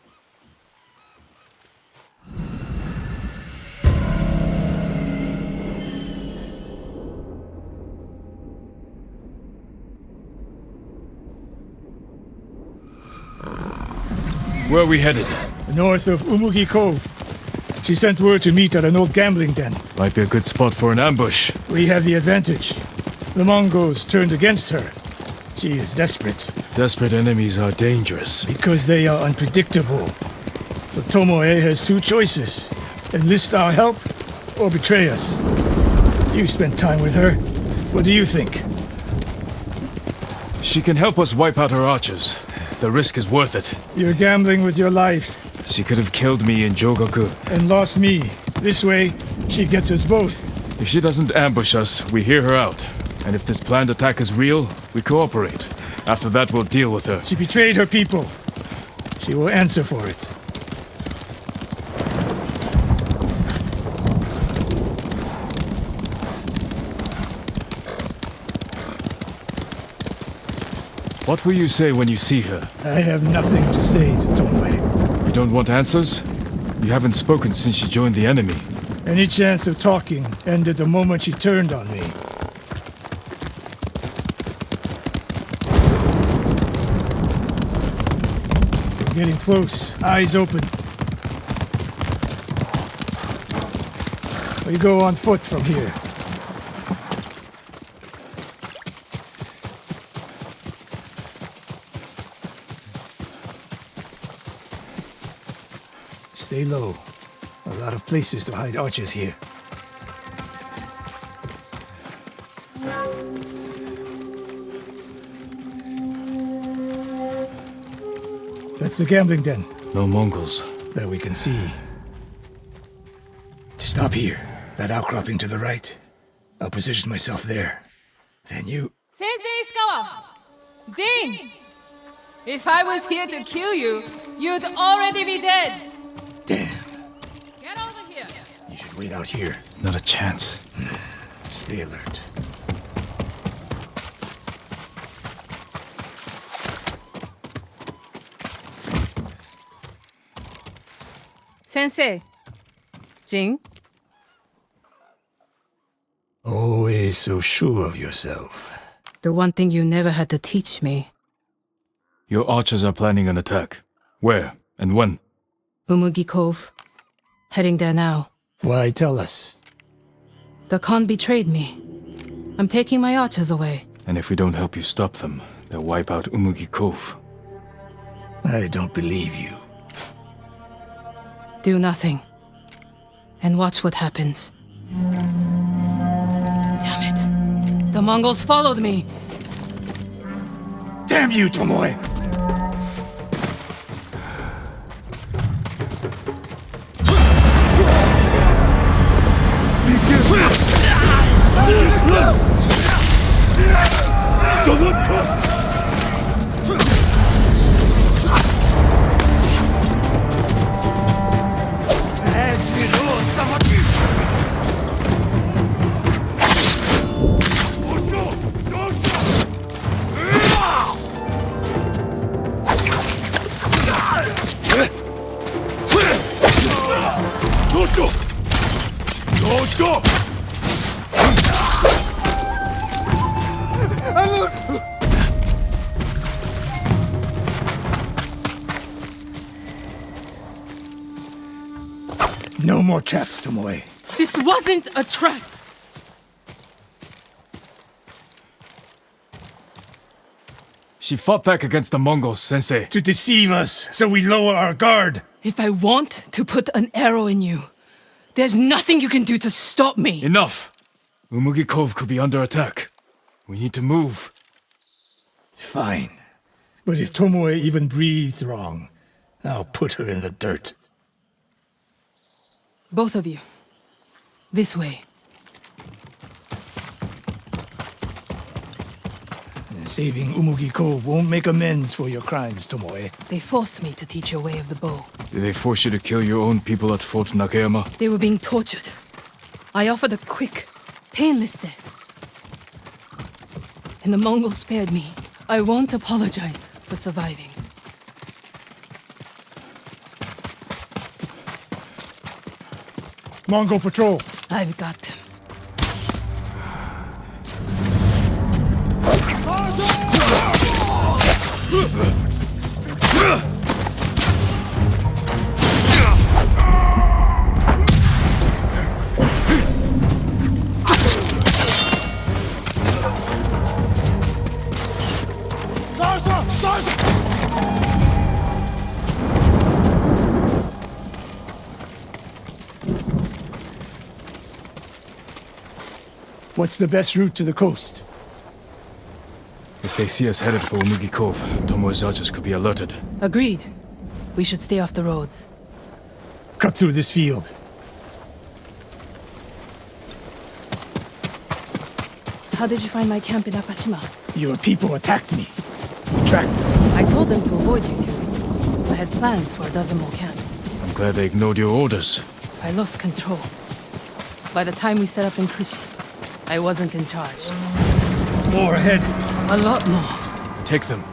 Where are we headed? North of Umugi Cove. She sent word to meet at an old gambling den. Might be a good spot for an ambush. We have the advantage. The Mongols turned against her. She is desperate. Desperate enemies are dangerous. Because they are unpredictable. But Tomoe has two choices. Enlist our help, or betray us. You spent time with her. What do you think? She can help us wipe out her archers. The risk is worth it. You're gambling with your life. She could have killed me in Jogaku. And lost me. This way, she gets us both. If she doesn't ambush us, we hear her out. And if this planned attack is real, we cooperate. After that, we'll deal with her. She betrayed her people. She will answer for it. What will you say when you see her? I have nothing to say to Tomoe. You don't want answers? You haven't spoken since she joined the enemy. Any chance of talking ended the moment she turned on me. We're getting close. Eyes open. We go on foot from here. Stay low. A lot of places to hide archers here. That's the gambling den. No Mongols. That we can see. Stop here. That outcropping to the right. I'll position myself there. Then you... Sensei Ishikawa! Jin! If I was here to kill you, you'd already be dead! Damn. Get over here! You should wait out here. Not a chance. Stay alert. Sensei. Jin? Always so sure of yourself. The one thing you never had to teach me. Your archers are planning an attack. Where and when? Umugi Cove. Heading there now. Why tell us? The Khan betrayed me. I'm taking my archers away. And if we don't help you stop them, they'll wipe out Umugi Cove. I don't believe you. Do nothing. And watch what happens. Damn it. The Mongols followed me. Damn you, Tomoe! No more traps, Tomoe. This wasn't a trap! She fought back against the Mongols, Sensei. To deceive us, so we lower our guard. If I want to put an arrow in you, there's nothing you can do to stop me! Enough! Umugi Cove could be under attack. We need to move. Fine. But if Tomoe even breathes wrong, I'll put her in the dirt. Both of you. This way. Saving Umugi Cove won't make amends for your crimes, Tomoe. They forced me to teach your way of the bow. Did they force you to kill your own people at Fort Nakayama? They were being tortured. I offered a quick, painless death. And the Mongols spared me. I won't apologize for surviving. Mongol patrol. I've got them. What's the best route to the coast? If they see us headed for Umugi Cove, Tomoe's archers could be alerted. Agreed. We should stay off the roads. Cut through this field. How did you find my camp in Akashima? Your people attacked me. Tracked them. I told them to avoid you two. I had plans for a dozen more camps. I'm glad they ignored your orders. I lost control. By the time we set up in Kushi, I wasn't in charge. More ahead. A lot more. Take them.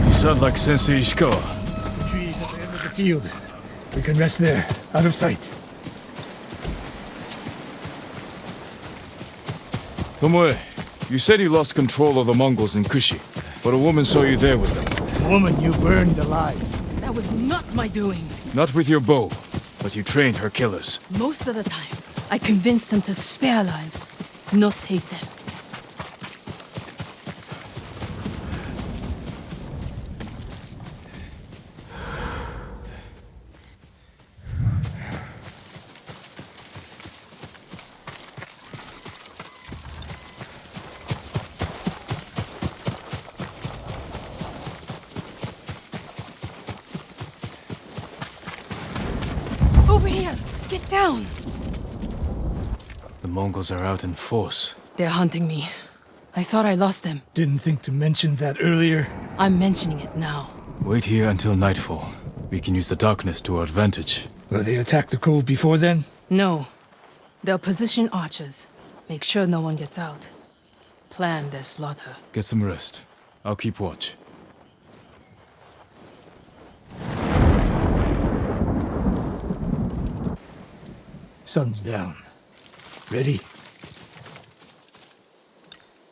You sound like Sensei Ishikawa. The trees at the end of the field. We can rest there, out of sight. Tomoe, you said you lost control of the Mongols in Kushi, but a woman saw you there with them. Woman you burned alive. That was not my doing. Not with your bow, but you trained her killers. Most of the time, I convinced them to spare lives, not take them. Over here! Get down! The Mongols are out in force. They're hunting me. I thought I lost them. Didn't think to mention that earlier. I'm mentioning it now. Wait here until nightfall. We can use the darkness to our advantage. Will they attack the cove before then? No. They'll position archers. Make sure no one gets out. Plan their slaughter. Get some rest. I'll keep watch. Sun's down. Ready?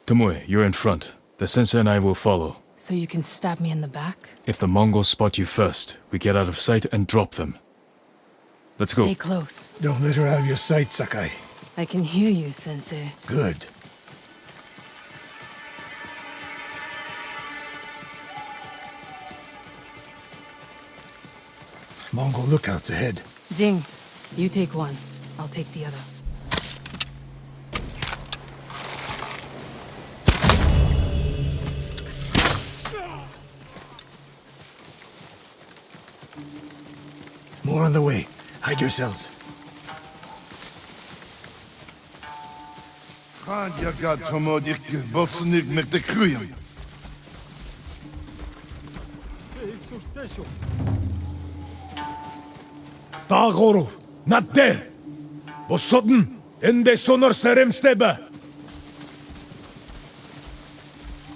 Tomoe, you're in front. The sensei and I will follow. So you can stab me in the back? If the Mongols spot you first, we get out of sight and drop them. Let's go. Stay close. Don't let her out of your sight, Sakai. I can hear you, Sensei. Good. Mongol lookouts ahead. Jing, you take one. I'll take the other. More on the way. Hide yourselves. Khan yagat tomodik bolsunik mektekuyum. Dagoro, not there. Bosodden, ende sonor seremsteba.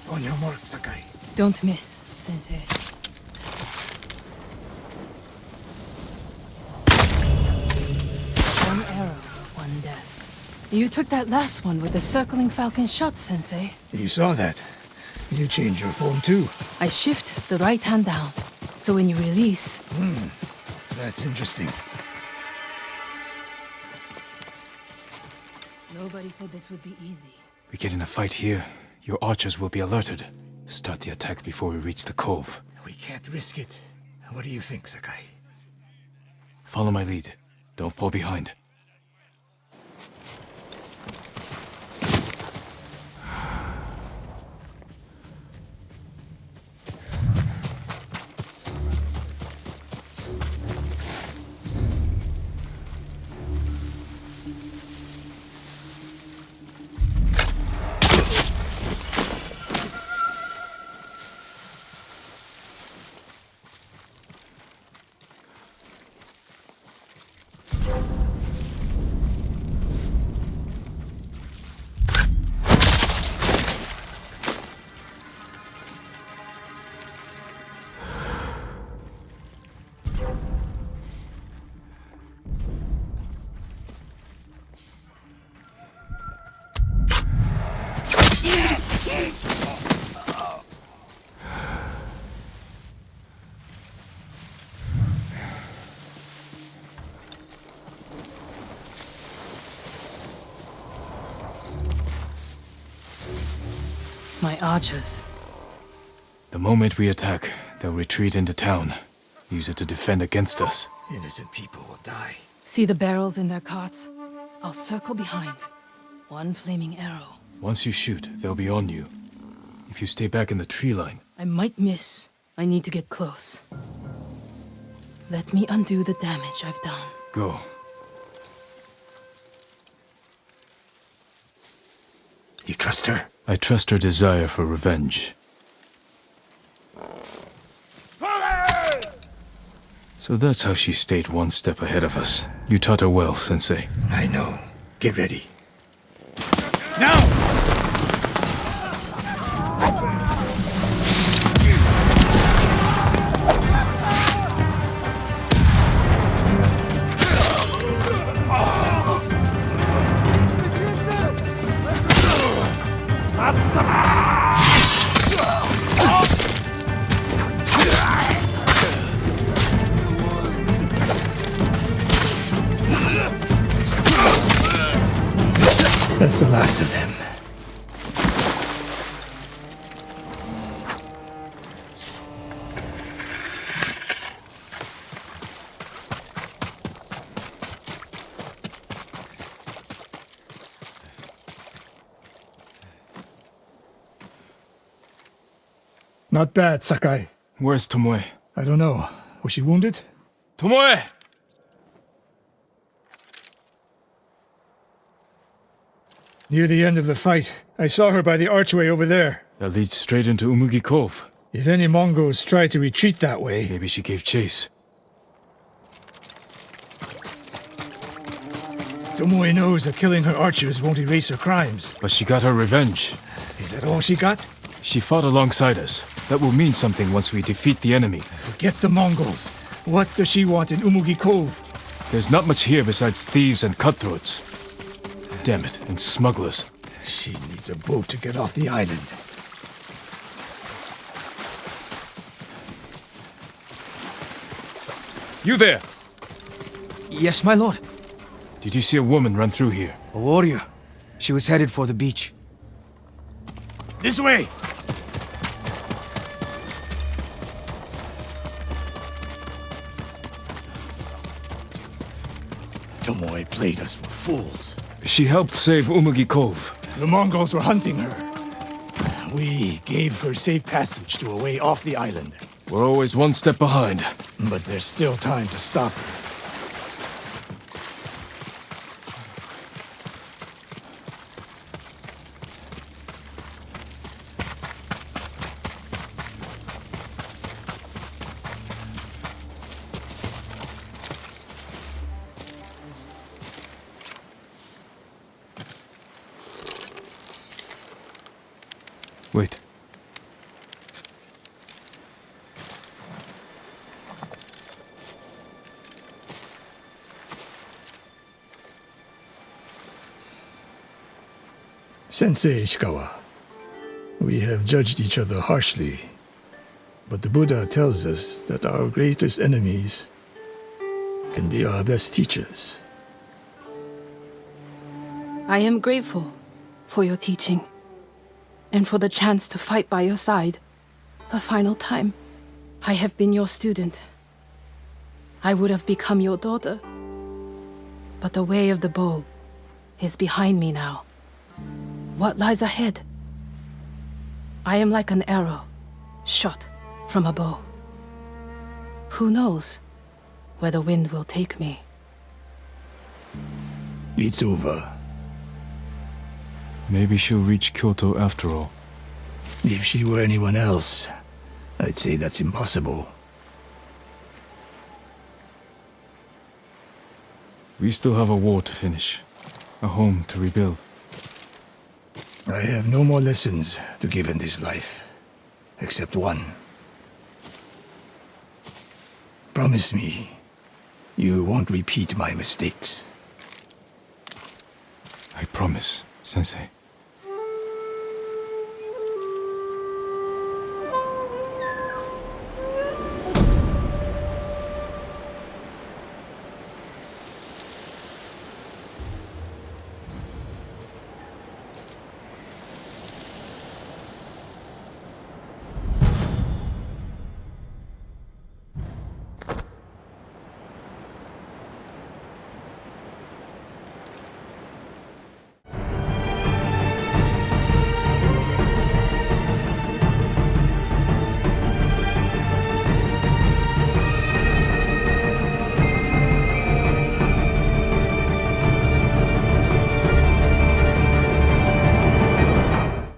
On your mark, Sakai. Don't miss, Sensei. One arrow, one death. You took that last one with the circling falcon shot, Sensei. You saw that. You changed your form too. I shift the right hand down, so when you release... That's interesting. Nobody said this would be easy. We get in a fight here, your archers will be alerted. Start the attack before we reach the cove. We can't risk it. What do you think, Sakai? Follow my lead. Don't fall behind. My archers. The moment we attack, they'll retreat into town. Use it to defend against us. Innocent people will die. See the barrels in their carts? I'll circle behind. One flaming arrow. Once you shoot, they'll be on you. If you stay back in the tree line... I might miss. I need to get close. Let me undo the damage I've done. Go. You trust her? I trust her desire for revenge. So that's how she stayed one step ahead of us. You taught her well, Sensei. I know. Get ready. Now! That's the last of them. Not bad, Sakai. Where's Tomoe? I don't know. Was she wounded? Tomoe! Near the end of the fight, I saw her by the archway over there. That leads straight into Umugi Cove. If any Mongols try to retreat that way... Maybe she gave chase. Tomoe knows that killing her archers won't erase her crimes. But she got her revenge. Is that all she got? She fought alongside us. That will mean something once we defeat the enemy. Forget the Mongols. What does she want in Umugi Cove? There's not much here besides thieves and cutthroats. Damn it, and smugglers. She needs a boat to get off the island. You there! Yes, my lord. Did you see a woman run through here? A warrior. She was headed for the beach. This way! Tomoe played us for fools. She helped save Umugi Cove. The Mongols were hunting her. We gave her safe passage to a way off the island. We're always one step behind. But there's still time to stop her. Wait. Sensei Ishikawa, we have judged each other harshly, but the Buddha tells us that our greatest enemies can be our best teachers. I am grateful for your teaching, and for the chance to fight by your side the final time. I have been your student. I would have become your daughter. But the way of the bow is behind me now. What lies ahead? I am like an arrow shot from a bow. Who knows where the wind will take me? It's over. Maybe she'll reach Kyoto after all. If she were anyone else, I'd say that's impossible. We still have a war to finish. A home to rebuild. I have no more lessons to give in this life, except one. Promise me, you won't repeat my mistakes. I promise, Sensei.